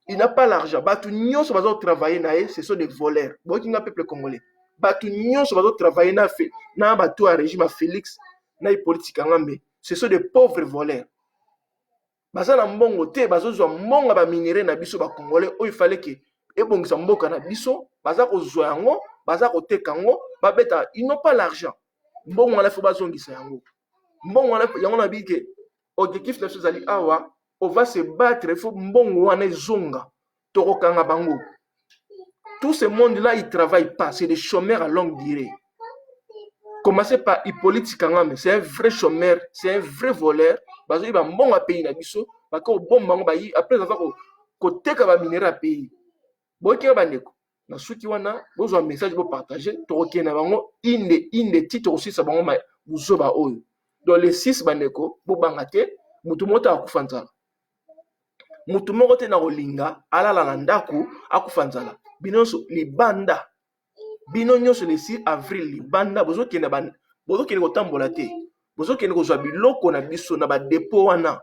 Il n'a pas l'argent. Batu nyonso bazo travailler na ce sont des voleurs. Bon qui n'a peuple congolais. Batu nyonso bazo travailler na batu à régime Félix na politique ngambe. Ce sont des pauvres voleurs. Baza na mbongo te bazo zo mbongo ba minerai na biso ba congolais. Il fallait que ebongisa mboka na biso baza ko zo yango, baza ko teka yango, ba beta ils n'ont pas l'argent. Mbongo la faut bazongisa yango. Mbongo la yango na bi que objectif na sozali awa on va se battre, il faut mbongo wana zonga torokanga bango. Tout ce monde là il travaille pas, c'est des chômeurs à longue durée. Commencez par Hippolyte Kangame, c'est un vrai chômeur, c'est un vrai voleur. Bazo iba mbongo a pays na biso, bako bon bango ba yi après avoir ko teka ba minera pays. Boke bandeko. Na suki wana bozo message bo partager toroke na bango inde titre aussi sa bango ma buzo ba oyo. Dans les 6 bandeko bo bangate mutu mota akufanzala. Mutu moko te na kolinga alala na ndako akufanzala binonso libanda bino nyonso le 6 avril libanda bozokende kotambola te bozokende kozwa biloko na biso na ba dépôt wana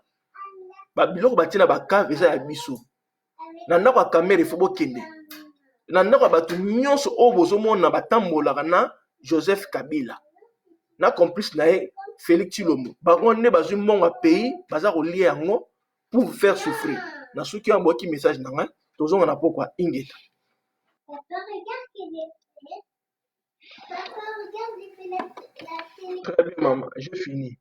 ba biloko batina ba cave eza ya biso na ndako ya kamere fo bokende na ndako batu nyonso o bozomona batambolaka na Joseph Kabila na complice na ye Félix Tshilombo bango nde bazwi mbongo ya pays baza kolia yango pour vous faire souffrir. Na souki ambo ki message na ngai tozonga na pokwa ingeta. Très bien maman, j'ai fini.